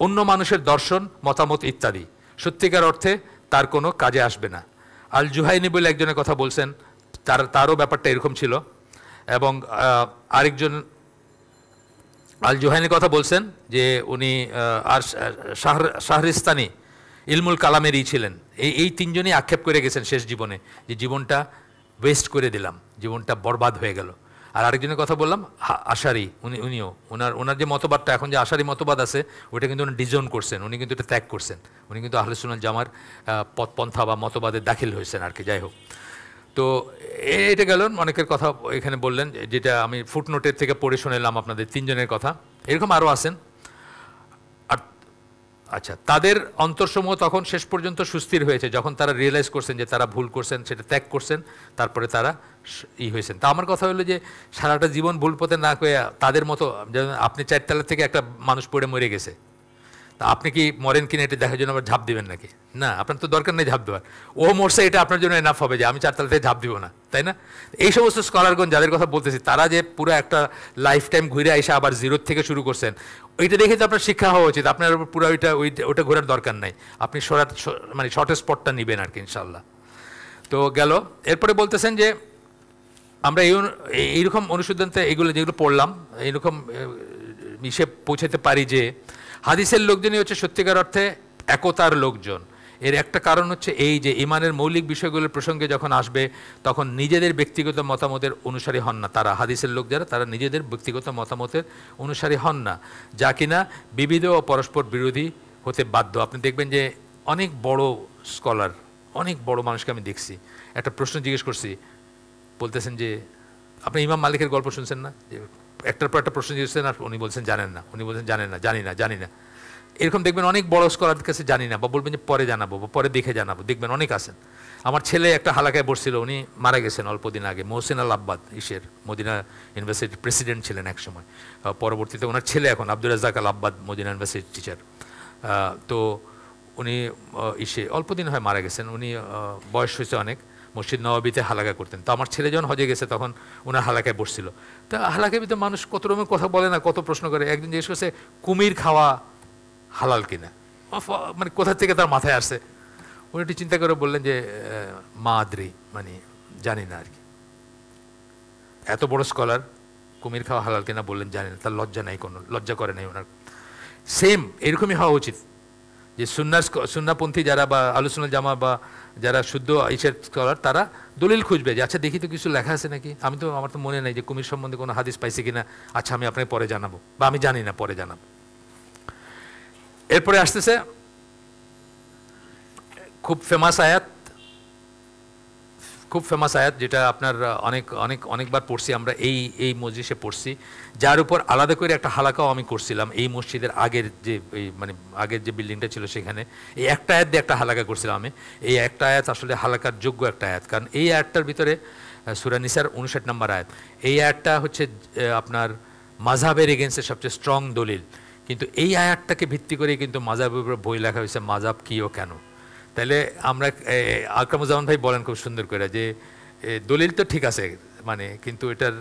অন্য মানুষের দর্শন, মতামত ইত্যাদি সত্যিকার অর্থে তার কোনো কাজে আসবে না। আল জুহাইনি বলে একজনের কথা বলছেন, তারও ব্যাপারটা এরকম ছিল। এবং আরেকজন আল জুহাইনির কথা বলছেন যে উনি আর শাহরিস্তানি ইলমুল কালামেরই ছিলেন। এই তিনজনই আক্ষেপ করে গেছেন শেষ জীবনে যে জীবনটা ওয়েস্ট করে দিলাম, জীবনটা বরবাদ হয়ে গেল। আর আরেকজনের কথা বললাম আশারি, উনিও ওনার যে মতবাদটা এখন যে আশারি মতবাদ আছে ওইটা কিন্তু উনি ডিজন করছেন, উনি কিন্তু এটা ত্যাগ করছেন, উনি কিন্তু আহলে সুন্নাহ জামার পন্থা বা মতবাদে দাখিল হয়েছেন আর কি। যাই হোক, তো এটা গেল অনেকের কথা এখানে বললেন, যেটা আমি ফুটনোটের থেকে পড়ে শুনেলাম আপনাদের তিনজনের কথা। এরকম আরও আছেন। আর আচ্ছা, তাদের অন্তরসমূহ তখন শেষ পর্যন্ত সুস্থির হয়েছে যখন তারা রিয়েলাইজ করছেন যে তারা ভুল করছেন, সেটা ত্যাগ করছেন, তারপরে তারা হয়েছেন। তা আমার কথা হলো যে সারাটা জীবন ভুল পথে না করে তাদের মতো, যেমন আপনি 4 তলা থেকে একটা মানুষ পড়ে মরে গেছে, তা আপনি কি মরেন কিনা এটা দেখার জন্য আবার ঝাঁপ দিবেন নাকি? না, আপনার তো দরকার নেই ঝাঁপ দেওয়ার, ও মরছে এটা আপনার জন্য এনাফ হবে যে আমি 4 তলা থেকে ঝাঁপ দিব না, তাই না? এই সমস্ত স্কলারগণ যাদের কথা বলতেছি, তারা যে পুরো একটা লাইফ টাইম ঘুরে এসে আবার জিরোর থেকে শুরু করছেন, ওইটা দেখে তো আপনার শিক্ষা হওয়া উচিত। আপনার পুরো ওটা ঘোরার দরকার নাই, আপনি মানে শর্টের স্পটটা নেবেন আর কি, ইনশাল্লাহ। তো গেল। এরপরে বলতেছেন যে আমরা এইরকম অনুসন্ধানতে এগুলো যেগুলো পড়লাম, এইরকম মিশে পৌঁছাতে পারি যে হাদিসের লোকজনই হচ্ছে সত্যিকার অর্থে একতার লোকজন। এর একটা কারণ হচ্ছে এই যে ইমানের মৌলিক বিষয়গুলোর প্রসঙ্গে যখন আসবে তখন নিজেদের ব্যক্তিগত মতামতের অনুসারী হন না তারা, হাদিসের লোক যারা, তারা নিজেদের ব্যক্তিগত মতামতের অনুসারী হন না, যা কিনা বিবিধ ও পরস্পর বিরোধী হতে বাধ্য। আপনি দেখবেন যে অনেক বড় স্কলার, অনেক বড় মানুষকে আমি দেখছি, একটা প্রশ্ন জিজ্ঞেস করছি, বলতেছেন যে আপনি ইমাম মালিকের গল্প শুনছেন না, যে একটার পর একটা প্রশ্ন জিজ্ঞেস আর উনি বলছেন জানেন না, উনি বলছেন জানেন না, জানি না। এরকম দেখবেন অনেক বড় স্কলারদের কাছে জানি না, বা বলবেন যে পরে জানাবো বা পরে দেখে জানাবো, দেখবেন অনেক আছেন। আমার ছেলে একটা হালাকায় বসছিল, উনি মারা গেছেন অল্পদিন আগে, মোহসেন আল আব্বাদ, মদিনা ইউনিভার্সিটির প্রেসিডেন্ট ছিলেন এক সময়, পরবর্তীতে ওনার ছেলে এখন আব্দুর রাজ্জাক আল আব্বাদ মদিনা ইউনিভার্সিটির টিচার। তো উনি অল্পদিন হয় মারা গেছেন, উনি বয়স হয়েছে অনেক, মসজিদ নওয়াবিতে হালাকা করতেন। তো আমার ছেলে যখন হজে গেছে তখন ওনার হালাকায় বসছিল। তা হালাকায় ভিতরে মানুষ কত রকমের কথা বলে না, কত প্রশ্ন করে। একদিন জিজ্ঞেস করছে কুমির খাওয়া হালাল কিনা, মানে কোথা থেকে তার মাথায় আসছে। উনি একটু চিন্তা করে বললেন যে মাদ্রি, মানে জানি না আর কি। এত বড় স্কলার, কুমির খাওয়া হালাল কিনা বললেন জানি না, তার লজ্জা নাই, কোনো লজ্জা করে নাই ওনার। সেম এরকমই হওয়া উচিত যে সুন্নাপন্থী যারা বা আহলে সুন্নাহ জামা বা যারা শুদ্ধ ইসের স্কলার, তারা দলিল খুঁজবে যে আচ্ছা দেখি তো কিছু লেখা আছে নাকি, আমার তো মনে নাই যে কুমির সম্বন্ধে কোনো হাদিস পাইছি কিনা, আচ্ছা আমি আপনাকে পরে জানাবো, বা আমি জানি না পরে জানাবো। এরপরে আসতেছে খুব ফেমাস আয়াত, যেটা আপনার অনেকবার পড়ছি আমরা, এই মজলিসে পড়ছি, যার উপর আলাদা করে একটা হালাকাও আমি করছিলাম এই মসজিদের আগের যে বিল্ডিংটা ছিল সেখানে। এই একটা আয়াত দিয়ে একটা হালাকা করছিলাম আমি। এই একটা আয়াত আসলে হালাকার যোগ্য একটা আয়াত, কারণ এই আয়াতটার ভিতরে সূরা নিসার 59 নম্বর আয়াত, এই আয়াতটা হচ্ছে আপনার মাযহাবের এগেইনস্টে সবচেয়ে স্ট্রং দলিল। কিন্তু এই আয়াতটাকে ভিত্তি করে কিন্তু মাযহাবের উপর বই লেখা হয়েছে, মাযহাব কী ও কেন। তাহলে আমরা আকরামুজ্জামান ভাই বলেন খুব সুন্দর করে যে দলিল তো ঠিক আছে, কিন্তু এটার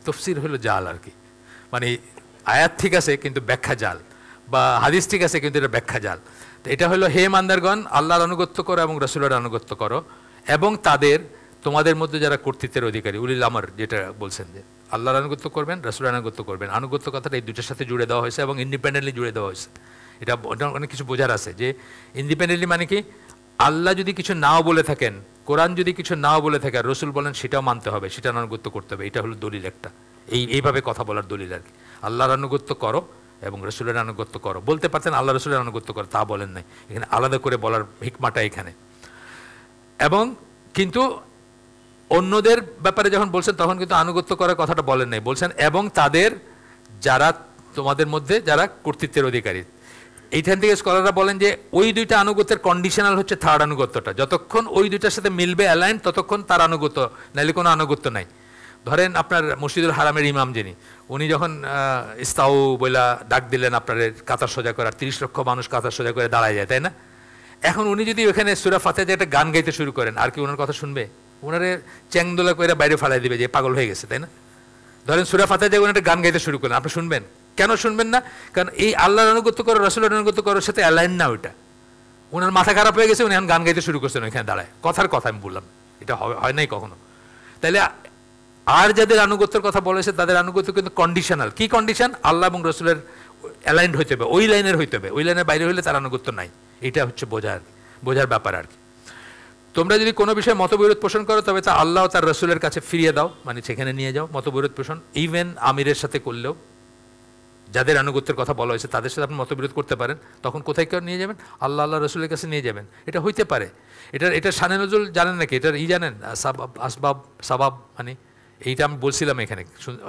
তফসির হলো জাল আর কি। আয়াত ঠিক আছে কিন্তু ব্যাখ্যা জাল, বা হাদিস ঠিক আছে কিন্তু এটা ব্যাখ্যা জাল। এটা হলো হে ইমানদারগণ আল্লাহর আনুগত্য করো এবং রাসূলের আনুগত্য করো এবং তাদের তোমাদের মধ্যে যারা কর্তৃত্বের অধিকারী উলিল আমর, যেটা বলছেন যে আল্লাহর আনুগত্য করবেন, রাসূলের আনুগত্য করবেন। আনুগত্য কথাটা এই দুটোর সাথে জুড়ে দেওয়া হয়েছে এবং ইন্ডিপেন্ডেন্টলি জুড়ে দেওয়া হয়েছে। এটা অনেক কিছু বোঝার আছে যে ইন্ডিপেন্ডেন্টলি মানে কি, আল্লাহ যদি কিছু নাও বলে থাকেন, কোরআন যদি কিছু নাও বলে থাকে আর রসুল বলেন সেটাও মানতে হবে, সেটা আনুগত্য করতে হবে। এটা হলো দলিল একটা, এইভাবে কথা বলার দলিল আর কি। আল্লাহর আনুগত্য করো এবং রসুলের আনুগত্য করো। বলতে পারতেন আল্লাহ রসুলের আনুগত্য করো, তা বলেন নাই, এখানে আলাদা করে বলার হিকমাটা এখানে। এবং কিন্তু অন্যদের ব্যাপারে যখন বলছেন তখন কিন্তু আনুগত্য করার কথাটা বলেন নাই, বলছেন এবং তাদের যারা তোমাদের মধ্যে যারা কর্তৃত্বের অধিকারী। এইখান থেকে স্কলাররা বলেন যে ওই দুইটা আনুগত্যের কন্ডিশনাল হচ্ছে থার্ড আনুগত্যটা, যতক্ষণ ওই দুইটার সাথে মিলবে অ্যালাইন ততক্ষণ তার আনুগত্য, নাইলে কোনো আনুগত্য নাই। ধরেন আপনার মসজিদুল হারামের ইমাম যিনি, উনি যখন ইস্তাউ বইলা ডাক দিলেন আপনার কাতার সোজা করার, 30 লক্ষ মানুষ কাতার সোজা করে দাঁড়ায় যায়, তাই না? এখন উনি যদি ওখানে সূরা ফাতিহা একটা গান গাইতে শুরু করেন, আর কি ওনার কথা শুনবে? ওনারে চ্যাংদোলা করে বাইরে ফালাই দিবে যে পাগল হয়ে গেছে, তাই না? ধরেন সূরা ফাতিহা যে একটা গান গাইতে শুরু করেন, আপনি শুনবেন? কেন শুনবেন না? কারণ এই আল্লাহর আনুগত্য করো, রাসূলের আনুগত্য করার সাথে অ্যালাইন না ওইটা। ওনার মাথা খারাপ হয়ে গেছে, উনি এখন গান গাইতে শুরু করছেন ওইখানে দাঁড়ায়। কথার কথা আমি বললাম, এটা হয় নাই কখনো। তাইলে আর যাদের আনুগত্যের কথা বলেছে তাদের আনুগত্য কিন্তু কন্ডিশনাল। কি কন্ডিশন? আল্লাহ এবং রসুলের অ্যালাইন্ড হইতে হবে, ওই লাইনের হইতে হবে। ওই লাইনের বাইরে হইলে তার আনুগত্য নাই। এটা হচ্ছে বোঝার ব্যাপার আর কি। তোমরা যদি কোনো বিষয়ে মতবিরোধ পোষণ করো তবে তা আল্লাহ তার রসুলের কাছে ফিরিয়ে দাও, মানে সেখানে নিয়ে যাও মতবিরোধ পোষণ। ইভেন আমিরের সাথে করলেও, যাদের আনুগত্যের কথা বলা হয়েছে তাদের সাথে আপনি মতবিরোধ করতে পারেন, তখন কোথায় কেউ নিয়ে যাবেন? আল্লাহ রসুলের কাছে নিয়ে যাবেন। এটা হইতে পারে। এটা শানে নজরুল জানেন নাকি? এটার জানেন আসবাব সাবাব, মানে এইটা আমি বলছিলাম এখানে,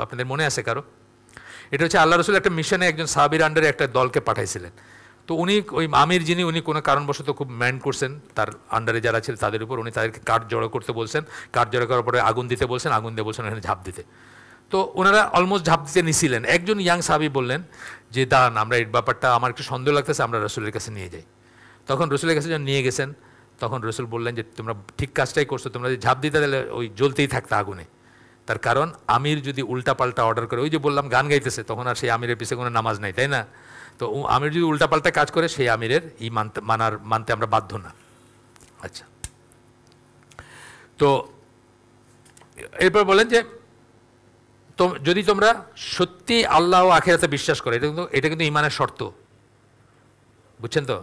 আপনাদের মনে আছে কারো? এটা হচ্ছে আল্লাহ রসুল একটা মিশনে একজন সাহাবীর আন্ডারে একটা দলকে পাঠাইছিলেন। তো উনি ওই আমির যিনি, উনি কোনো কারণবশত খুব ম্যান্ড করছেন তার আন্ডারে যারা ছিল তাদের উপর। উনি তাদেরকে কাঠ জড়ো করতে বলছেন, কাঠ জড়ো করার পরে আগুন দিতে বলছেন, আগুন দিয়ে বলছেন এখানে ঝাঁপ দিতে। তো ওনারা অলমোস্ট ঝাঁপ দিতে নিছিলেন। একজন ইয়াং সাহাবী বললেন যে দাঁড়ান, আমরা এই ব্যাপারটা আমার একটু সন্দেহ লাগতেছে, আমরা রসুলের কাছে নিয়ে যাই। তখন রসুলের কাছে যখন নিয়ে গেছেন তখন রসুল বললেন যে তোমরা ঠিক কাজটাই করছো, তোমরা যদি ঝাঁপ দিতে তাহলে ওই জ্বলতেই থাকতো আগুনে। তার কারণ আমির যদি উল্টাপাল্টা অর্ডার করে, ওই যে বললাম গান গাইতেছে, তখন আর সেই আমিরের পিছনে কোনো নামাজ নাই, তাই না? তো আমির যদি উল্টাপাল্টা কাজ করে সেই আমিরের মানতে আমরা বাধ্য না। আচ্ছা, তো এরপর বলেন যে যদি তোমরা সত্যি আল্লাহ ও আখিরাতে বিশ্বাস করো, এটা কিন্তু ঈমানের শর্ত, বুঝছেন তো?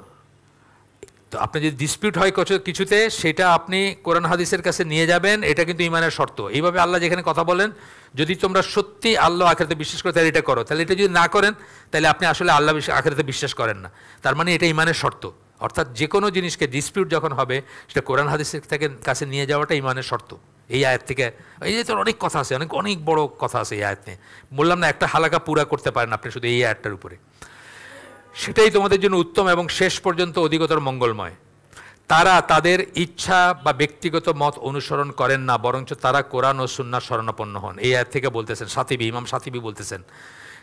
তো আপনি যদি ডিসপিউট হয় কিছুতে, সেটা আপনি কোরআন হাদিসের কাছে নিয়ে যাবেন, এটা কিন্তু ঈমানের শর্ত। এইভাবে আল্লাহ যেখানে কথা বলেন, যদি তোমরা সত্যি আল্লাহ আখিরাতে বিশ্বাস করো তাহলে এটা করো, তাহলে এটা যদি না করেন তাহলে আপনি আসলে আল্লাহ আখিরাতে বিশ্বাস করেন না। তার মানে এটা ঈমানের শর্ত। অর্থাৎ যে কোনো জিনিসকে ডিসপিউট যখন হবে সেটা কোরআন হাদিসের থেকে কাছে নিয়ে যাওয়াটা ঈমানের শর্ত। এই আয়াত থেকে, এই যে তোর অনেক কথা আছে, অনেক বড় কথা আছে এই আয়াত নিয়ে। বললাম না একটা হালাকা পুরা করতে পারেন আপনি শুধু এই আয়াতটার উপরে। সেটাই তোমাদের জন্য উত্তম এবং শেষ পর্যন্ত অধিকতর মঙ্গলময়। তারা তাদের ইচ্ছা বা ব্যক্তিগত মত অনুসরণ করেন না, বরঞ্চ তারা কোরআন ও সুন্নাহর শরণাপন্ন হন। এই আয়াত থেকে বলতেছেন ইমাম শাতিবি বলতেছেন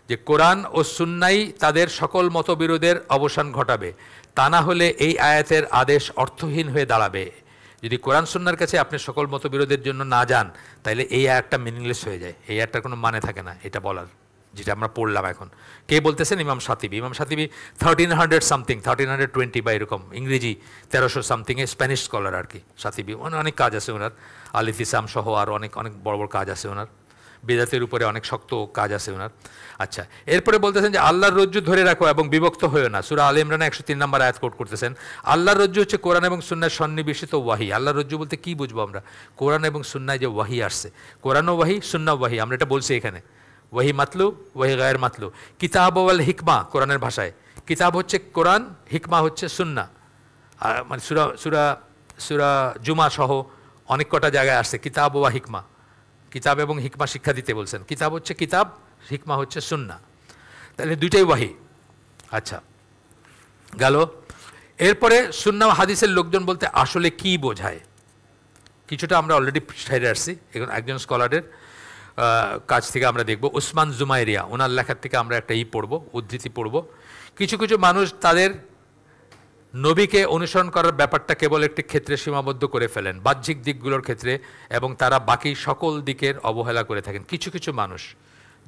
যে কোরআন ও সুন্নাহই তাদের সকল মতবিরোধের অবসান ঘটাবে। তা না হলে এই আয়াতের আদেশ অর্থহীন হয়ে দাঁড়াবে। যদি কোরআন সুন্নাহর কাছে আপনি সকল মতবিরোধের জন্য না যান, তাহলে এই আয়াতটা মিনিংলেস হয়ে যায়, এই আয়াতটার কোনো মানে থাকে না এটা বলার, যেটা আমরা পড়লাম এখন। কে বলতেছেন? ইমাম শাতিবি 1300 সামথিং, 1320 বা এরকম, ইংরেজি 1300 সামথিংয়ে, স্প্যানিশ স্কলার আর কি শাতিবি। অনেক কাজ আছে ওনার, আলিফিসাম সহ আর অনেক বড় বড় কাজ আছে ওনার, বেদাতের উপরে অনেক শক্ত কাজ আছে ওনার। আচ্ছা, এরপরে বলতেছেন যে আল্লাহর রজ্জু ধরে রাখো এবং বিভক্ত হয়েও না। সূরা আলে ইমরানে 103 নম্বর আয়াত কোট করতেছেন। আল্লাহর রজ্জু হচ্ছে কোরআন এবং সুন্নাহর সন্নিবেশিত ওয়াহি। আল্লাহর রজ্জু বলতে কি বুঝবো আমরা? কোরআন এবং সুন্নায় যে ওয়াহি আসছে, কোরআনও ওয়াহি, সুন্নাহ ওয়াহি, আমরা এটা বলছি এখানে। ওয়াহি মাতলু, ওয়াহি গায়ের মাতলু। কিতাব ওয়াল হিকমা কোরআনের ভাষায়, কিতাব হচ্ছে কোরআন, হিকমা হচ্ছে সুন্নাহ। মানে সূরা জুমা সহ অনেক কটা জায়গায় আসছে কিতাব ওয়া হিকমা, কিতাব এবং হিকমা শিক্ষা দিতে বলছেন। কিতাব হচ্ছে কিতাব, হিকমা হচ্ছে সুন্নাহ, তাহলে দুইটাই ওয়াহি। আচ্ছা গেল। এরপরে সুন্নাহ হাদিসের লোকজন বলতে আসলে কি বোঝায়, কিছুটা আমরা অলরেডি সেরে আসছি। এখন একজন স্কলারের কাছ থেকে আমরা দেখব, উসমান জুমাইরিয়া, ওনার লেখার থেকে আমরা একটা পড়ব, উদ্ধৃতি পড়ব। কিছু কিছু মানুষ তাদের নবীকে অনুসরণ করার ব্যাপারটা কেবল একটি ক্ষেত্রে সীমাবদ্ধ করে ফেলেন, বাহ্যিক দিকগুলোর ক্ষেত্রে, এবং তারা বাকি সকল দিকের অবহেলা করে থাকেন। কিছু কিছু মানুষ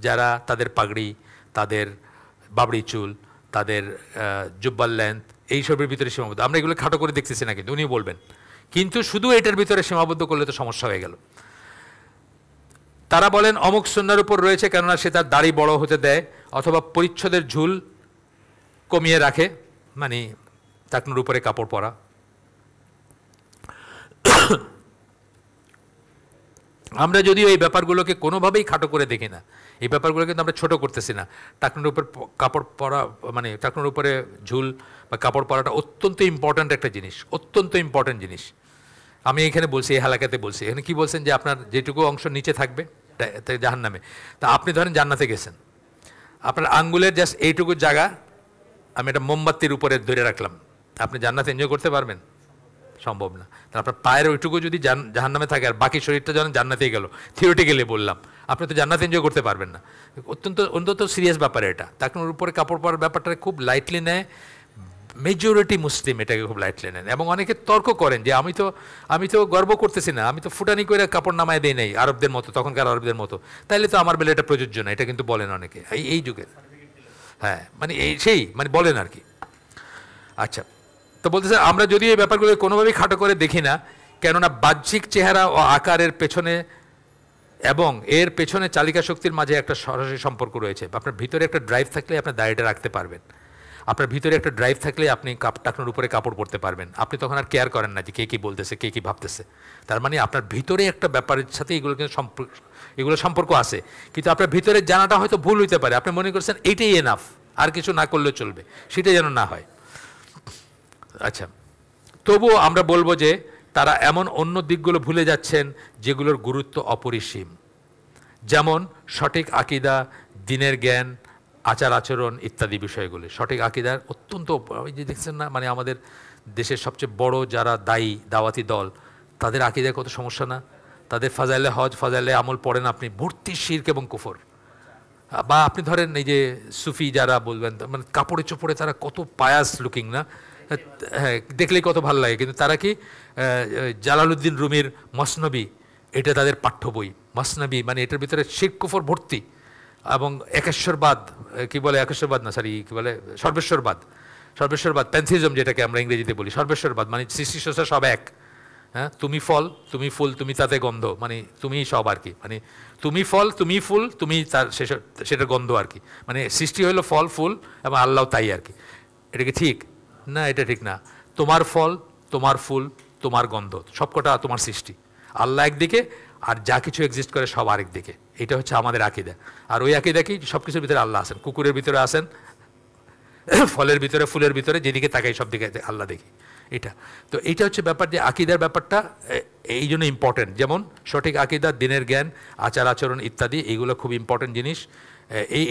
যারা তাদের পাগড়ি, তাদের বাবড়ি চুল, তাদের জুব্বার লেন্থ, এইসবের ভিতরে সীমাবদ্ধ। আমরা এগুলো খাটো করে দেখতেছি না, কিন্তু উনিও বলবেন, কিন্তু শুধু এটার ভিতরে সীমাবদ্ধ করলে তো সমস্যা হয়ে গেল। তারা বলেন অমুক সুন্নার উপর রয়েছে কেননা সে তার দাড়ি বড় হতে দেয়, অথবা পরিচ্ছদের ঝুল কমিয়ে রাখে, মানে টাকনুর উপরে কাপড় পরা। আমরা যদিও এই ব্যাপারগুলোকে কোনোভাবেই খাটো করে দেখি না, এই ব্যাপারগুলো কিন্তু আমরা ছোট করতেছি না। টাকনুর উপর কাপড় পরা, মানে টাকনুর উপরে ঝুল বা কাপড় পরাটা অত্যন্ত ইম্পর্ট্যান্ট একটা জিনিস, অত্যন্ত ইম্পর্ট্যান্ট জিনিস। আমি এখানে বলছি, এই হালাকাতে বলছি, এখানে কি বলছেন যে আপনার যেটুকু অংশ নিচে থাকবে জাহান্নামে, তা আপনি ধরেন জান্নাতে গেছেন, আপনার আঙ্গুলের জাস্ট এইটুকু জায়গা আমি একটা মোমবাতির উপরে ধরে রাখলাম, আপনি জান্নাত এনজয় করতে পারবেন? সম্ভব না। তা আপনার পায়ের ওইটুকু যদি জাহান্নামে থাকে আর বাকি শরীরটা যখন জান্নাতেই গেল, থিওরিটিক্যালি বললাম, আপনি তো জান্নাত এনজয় করতে পারবেন না। অত্যন্ত সিরিয়াস ব্যাপার এটা। টাকনুর উপরে কাপড় পরার ব্যাপারটা খুব লাইটলি নেয় মেজরিটি মুসলিম, এটাকে খুব লাইটলি নেন। এবং অনেকে তর্ক করেন যে আমি তো গর্ব করতেছি না, আমি তো ফুটানি করে কাপড় নামায় দেই নাই আরবদের মতো, তখনকার আরবদের মতো, তাইলে তো আমার বেলা এটা প্রযোজ্য না, এটা কিন্তু বলেন অনেকে এই যুগে। হ্যাঁ, মানে মানে বলেন আর কি। আচ্ছা, তো বলতেছে আমরা যদি এই ব্যাপারগুলো কোনোভাবেই খাটো করে দেখি না, কেননা বাহ্যিক চেহারা ও আকারের পেছনে এবং এর পেছনে চালিকা শক্তির মাঝে একটা সরাসরি সম্পর্ক রয়েছে। আপনার ভিতরে একটা ড্রাইভ থাকলে আপনার দাড়িটা রাখতে পারবেন, আপনার ভিতরে একটা ড্রাইভ থাকলে আপনি টাকনুর উপরে কাপড় পরতে পারবেন। আপনি তখন আর কেয়ার করেন না যে কে কী বলতেছে, কে কী ভাবতেছে। তার মানে আপনার ভিতরে একটা ব্যাপারের সাথে এগুলো সম্পর্ক আছে, কিন্তু আপনার ভিতরে জানাটা হয়তো ভুল হইতে পারে। আপনি মনে করছেন এইটাই এনাফ, আর কিছু না করলেও চলবে, সেটা যেন না হয়। আচ্ছা, তবুও আমরা বলবো যে তারা এমন অন্য দিকগুলো ভুলে যাচ্ছেন যেগুলোর গুরুত্ব অপরিসীম, যেমন সঠিক আকীদা, দ্বীনের জ্ঞান, আচার আচরণ ইত্যাদি বিষয়গুলি। সঠিক আকীদার অত্যন্ত, ওই যে দেখছেন না, মানে আমাদের দেশের সবচেয়ে বড় যারা দাওয়াতি দল, তাদের আকীদায় কত সমস্যা না? তাদের ফাজাইলে হজ, ফাজাইলে আমল পড়েন আপনি, ভর্তি শিরক এবং কুফর। বা আপনি ধরেন এই যে সুফি যারা বলবেন, মানে কাপড়ে চোপড়ে তারা কত পায়াস লুকিং না, হ্যাঁ, দেখলেই কত ভালো লাগে। কিন্তু তারা কি জালালউদ্দিন রুমির মসনবী, এটা তাদের পাঠ্য বই, মসনবী, মানে এটার ভিতরে শিরক কুফর ভর্তি। এবং একেশ্বরবাদ, কি বলে একেশ্বরবাদ না, সরি কি বলে সর্বেশ্বরবাদ, প্যান্থিজম যেটাকে আমরা ইংরেজিতে বলি, সর্বেশ্বরবাদ, মানে সৃষ্টি স্রষ্টা সব এক। হ্যাঁ, তুমি ফল, তুমি ফুল, তুমি তাতে গন্ধ, মানে তুমি সব আর কি, মানে তুমি ফল, তুমি ফুল, তুমি তার সেটার গন্ধ আর কি। মানে সৃষ্টি হলো ফল ফুল এবং আল্লাহ তাই আর কি। এটা কি ঠিক না? এটা ঠিক না। তোমার ফল, তোমার ফুল, তোমার গন্ধ, সবকটা তোমার সৃষ্টি। আল্লাহ একদিকে আর যা কিছু এক্সিস্ট করে সব আরেক দিকে। এটা হচ্ছে আমাদের আকীদা। আর ওই আকীদা কি, সব কিছুর ভিতরে আল্লাহ আছেন, কুকুরের ভিতরে আছেন, ফলের ভিতরে, ফুলের ভিতরে, যেদিকে তাকাই সব দিকে আল্লাহ দেখি। এটা তো এইটা হচ্ছে ব্যাপার, যে আকীদার ব্যাপারটা এই জন্য ইম্পর্টেন্ট। যেমন সঠিক আকীদা, দ্বীনের জ্ঞান, আচার আচরণ ইত্যাদি, এইগুলো খুব ইম্পর্টেন্ট জিনিস।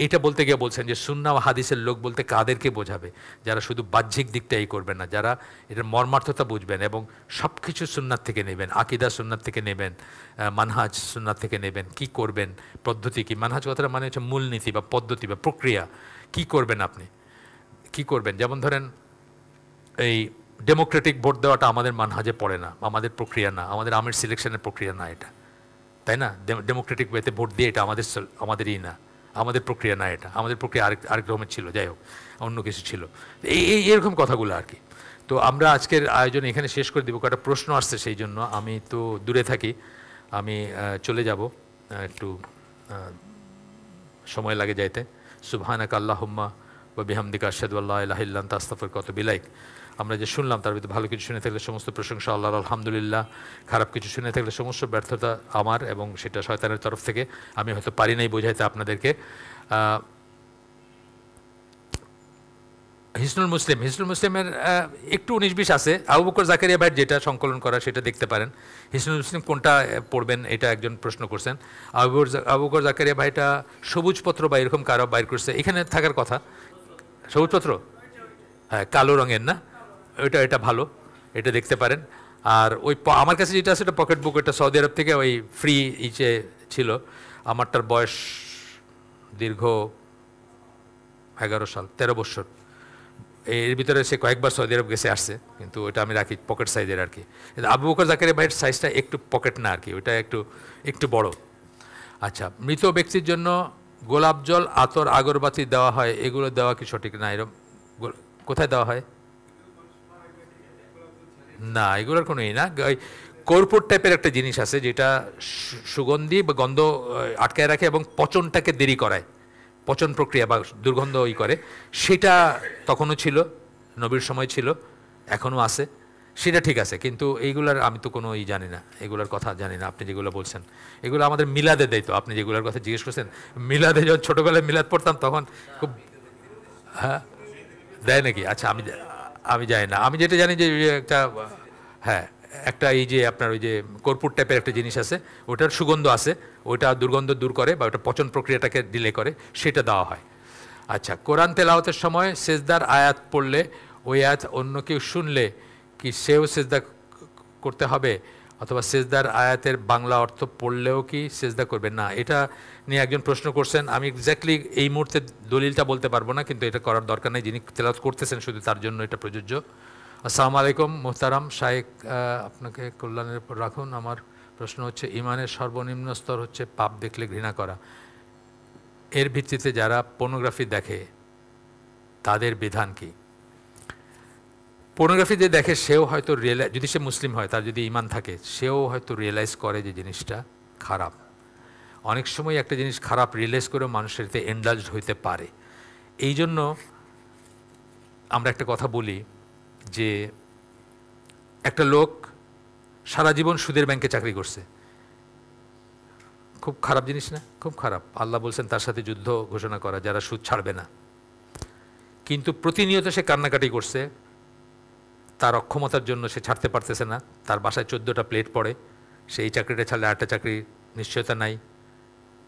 এইটা বলতে গিয়ে বলছেন যে সুন্নাহ ও হাদিসের লোক বলতে কাদেরকে বোঝাবে? যারা শুধু বাহ্যিক দিকটা এই করবেন না, যারা এটার মর্মার্থতা বুঝবেন এবং সব কিছু সুন্নাত থেকে নেবেন, আকীদা সুন্নাত থেকে নেবেন, মানহাজ সুন্নাত থেকে নেবেন, কি করবেন, পদ্ধতি কি। মানহাজ কথাটা মানে হচ্ছে মূলনীতি বা পদ্ধতি বা প্রক্রিয়া, কি করবেন আপনি, কি করবেন। যেমন ধরেন এই ডেমোক্রেটিক ভোট দেওয়াটা আমাদের মানহাজে পড়ে না, আমাদের প্রক্রিয়া না, আমাদের আমির সিলেকশনের প্রক্রিয়া না এটা, তাই না? ডেমোক্রেটিক ওয়েতে ভোট দিয়ে এটা আমাদেরই না, আমাদের প্রক্রিয়া না এটা, আমাদের প্রক্রিয়া আরেক রকমের ছিল, যাই হোক অন্য কিছু ছিল। এরকম কথাগুলো আর কি। তো আমরা আজকের আয়োজন এখানে শেষ করে দিব। কয়েকটা প্রশ্ন আসছে, সেই জন্য আমি তো দূরে থাকি, আমি চলে যাব, একটু সময় লাগে যাইতে। সুবহানাকা আল্লাহুম্মা ওয়া বিহামদিকা আশহাদু আল্লা ইলাহা ইল্লা আনতা আস্তাগফিরুকা ওয়া আতুবু ইলাইক। আমরা যে শুনলাম তার ভিতরে ভালো কিছু শুনে থাকলে সমস্ত প্রশংসা আল্লাহর, আলহামদুলিল্লাহ। খারাপ কিছু শুনে থাকলে সমস্ত ব্যর্থতা আমার, এবং সেটা শয়তানের তরফ থেকে। আমি হয়তো পারি নাই বোঝাইতে আপনাদেরকে। হিসনুল মুসলিমের একটু 19-20 আছে। আবু বকর জাকারিয়া ভাইয়ের যেটা সংকলন করা সেটা দেখতে পারেন। হিসনুল মুসলিম কোনটা পড়বেন এটা একজন প্রশ্ন করছেন। আবু বকর জাকারিয়া ভাইটা সবুজপত্র বা এরকম কারো বাইর করছে, এখানে থাকার কথা। সবুজপত্র, হ্যাঁ, কালো রঙের না, এটা ভালো, এটা দেখতে পারেন। আর ওই আমার কাছে যেটা আছে এটা পকেট বুক, এটা সৌদি আরব থেকে ওই ফ্রি ইচে ছিল। আমারটার বয়স দীর্ঘ 11 সাল, 13 বছর। এর ভিতরে সে কয়েকবার সৌদি আরব গেছে আসছে, কিন্তু ওটা আমি রাখি পকেট সাইজের আর কি। আবু বকর জাকারিয়া ভাইয়ের সাইজটা একটু পকেট না আর কি, ওটা একটু বড়। আচ্ছা, মৃত ব্যক্তির জন্য গোলাপ জল, আতর, আগরবাতি দেওয়া হয়, এগুলো দেওয়া কি সঠিক না? এরকম কোথায় দেওয়া হয়? না, এগুলোর কোনো ই না। ওই কর্পূর টাইপের একটা জিনিস আছে যেটা সুগন্ধি বা গন্ধ আটকায় রাখে এবং পচনটাকে দেরি করায়, পচন প্রক্রিয়া বা দুর্গন্ধ ই করে, সেটা তখনও ছিল, নবীর সময় ছিল, এখনও আছে, সেটা ঠিক আছে। কিন্তু এইগুলার আমি তো কোনো ই জানি না, এগুলার কথা জানি না। আপনি যেগুলো বলছেন এগুলো আমাদের মিলাদে দেয়। তো আপনি যেগুলোর কথা জিজ্ঞেস করছেন, মিলাদে যখন ছোটোবেলায় মিলাদ পড়তাম তখন খুব, হ্যাঁ দেয় নাকি? আচ্ছা, আমি জানি না। আমি যেটা জানি যে একটা, হ্যাঁ একটা এই যে আপনার ওই যে কর্পূর টাইপের একটা জিনিস আছে, ওটার সুগন্ধ আছে, ওটা দুর্গন্ধ দূর করে বা ওটা পচন প্রক্রিয়াটাকে ডিলে করে, সেটা দেওয়া হয়। আচ্ছা, কোরআন তেলাওয়াতের সময় সেজদার আয়াত পড়লে ওই আয়াত অন্য কেউ শুনলে কি সেও সেজদা করতে হবে, অথবা সেজদার আয়াতের বাংলা অর্থ পড়লেও কি সেজদা করবে? না, এটা নিয়ে একজন প্রশ্ন করছেন। আমি এক্স্যাক্টলি এই মুহূর্তে দলিলটা বলতে পারবো না, কিন্তু এটা করার দরকার নেই। যিনি তেলাওয়াত করতেছেন শুধু তার জন্য এটা প্রযোজ্য। আসসালামু আলাইকুম মোহতারাম শায়েক, আপনাকে কল্যাণের উপর রাখুন। আমার প্রশ্ন হচ্ছে, ইমানের সর্বনিম্ন স্তর হচ্ছে পাপ দেখলে ঘৃণা করা। এর ভিত্তিতে যারা পর্নোগ্রাফি দেখে তাদের বিধান কি? পর্নোগ্রাফি যে দেখে সেও হয়তো যদি সে মুসলিম হয়, তার যদি ইমান থাকে, সেও হয়তো রিয়েলাইজ করে যে জিনিসটা খারাপ। অনেক সময় একটা জিনিস খারাপ রিয়েলাইজ করেও মানুষের এতে এন্ডালজড হইতে পারে। এই জন্য আমরা একটা কথা বলি যে একটা লোক সারা জীবন সুদের ব্যাংকে চাকরি করছে, খুব খারাপ জিনিস না? খুব খারাপ। আল্লাহ বলছেন তার সাথে যুদ্ধ ঘোষণা করা, যারা সুদ ছাড়বে না। কিন্তু প্রতিনিয়ত সে কান্নাকাটি করছে, তার অক্ষমতার জন্য সে ছাড়তে পারতেছে না। তার বাসায় 14টা প্লেট পড়ে, সে এই চাকরিটা ছাড়লে আরেকটা চাকরি নিশ্চয়তা নাই।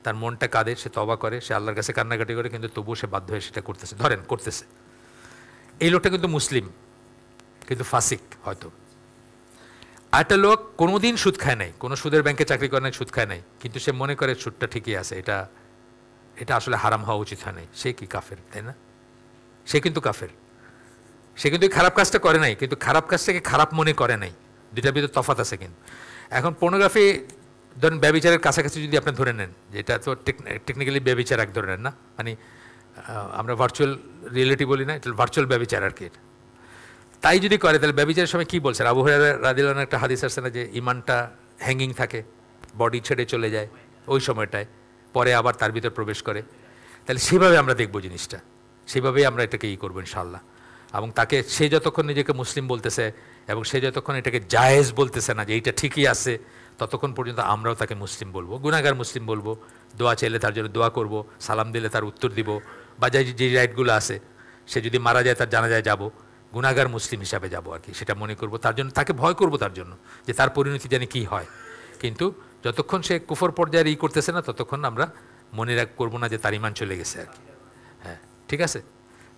তার মনটা কাঁদে, সে তওবা করে, সে আল্লাহর কাছে কান্নাকাটি করে, কিন্তু তবুও সে বাধ্য হয়ে সেটা করতেছে। ধরেন করতেছে, এই লোকটা কিন্তু মুসলিম, কিন্তু ফাসিক হয়তো। আরেকটা লোক কোনোদিন সুদ খায় নাই, কোনো সুদের ব্যাংকে চাকরি করে নাই, সুদ খায় নাই, কিন্তু সে মনে করে সুদটা ঠিকই আছে, এটা এটা আসলে হারাম হওয়া উচিত হয় নাই। সে কি কাফের? তাই না? সে কিন্তু কাফের। সে কিন্তু খারাপ কাজটা করে নাই, কিন্তু খারাপ কাজটাকে খারাপ মনে করে নাই। দুইটার ভিতরে তফাৎ আছে। কিন্তু এখন পর্নোগ্রাফি ধরেন ব্যভিচারের কাছাকাছি যদি আপনি ধরে নেন, যেটা তো টেকনিক্যালি ব্যভিচার এক ধরনের না, মানে আমরা ভার্চুয়াল রিয়েলিটি বলি না, এটা ভার্চুয়াল ব্যভিচার আর কি। তাই যদি করে, তাহলে ব্যভিচারের সময় কী বলছেন? আবু হুরায়রা রাদিয়াল্লাহু আনহু একটা হাদিস আসছে না, যে ইমানটা হ্যাঙ্গিং থাকে, বডি ছেড়ে চলে যায় ওই সময়টায়, পরে আবার তার ভিতর প্রবেশ করে। তাহলে সেভাবে আমরা দেখব জিনিসটা, সেভাবেই আমরা এটাকে করবো ইনশাআল্লাহ। এবং তাকে, সে যতক্ষণ নিজেকে মুসলিম বলতেছে এবং সে যতক্ষণ এটাকে জায়েজ বলতেছে না যে এইটা ঠিকই আছে, ততক্ষণ পর্যন্ত আমরাও তাকে মুসলিম বলবো, গুনাহগার মুসলিম বলবো। দোয়া চাইলে তার জন্য দোয়া করব, সালাম দিলে তার উত্তর দিব, বা যে রাইটগুলো আছে, সে যদি মারা যায় তার জানাজায় যাব, গুনাহগার মুসলিম হিসাবে যাব আর কি, সেটা মনে করব। তার জন্য তাকে ভয় করব, তার জন্য যে তার পরিণতি জানি কী হয়। কিন্তু যতক্ষণ সে কুফর পর্যায়ে করতেছে না, ততক্ষণ আমরা মনে করবো না যে তার ইমান চলে গেছে আর কি। হ্যাঁ, ঠিক আছে।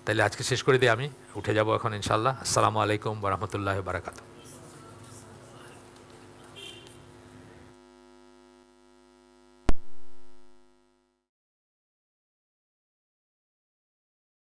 তাহলে আজকে শেষ করে দিই, আমি উঠে যাব এখন ইনশাআল্লাহ। আসসালামু আলাইকুম ওয়া রাহমাতুল্লাহি ওয়া বারাকাতুহু।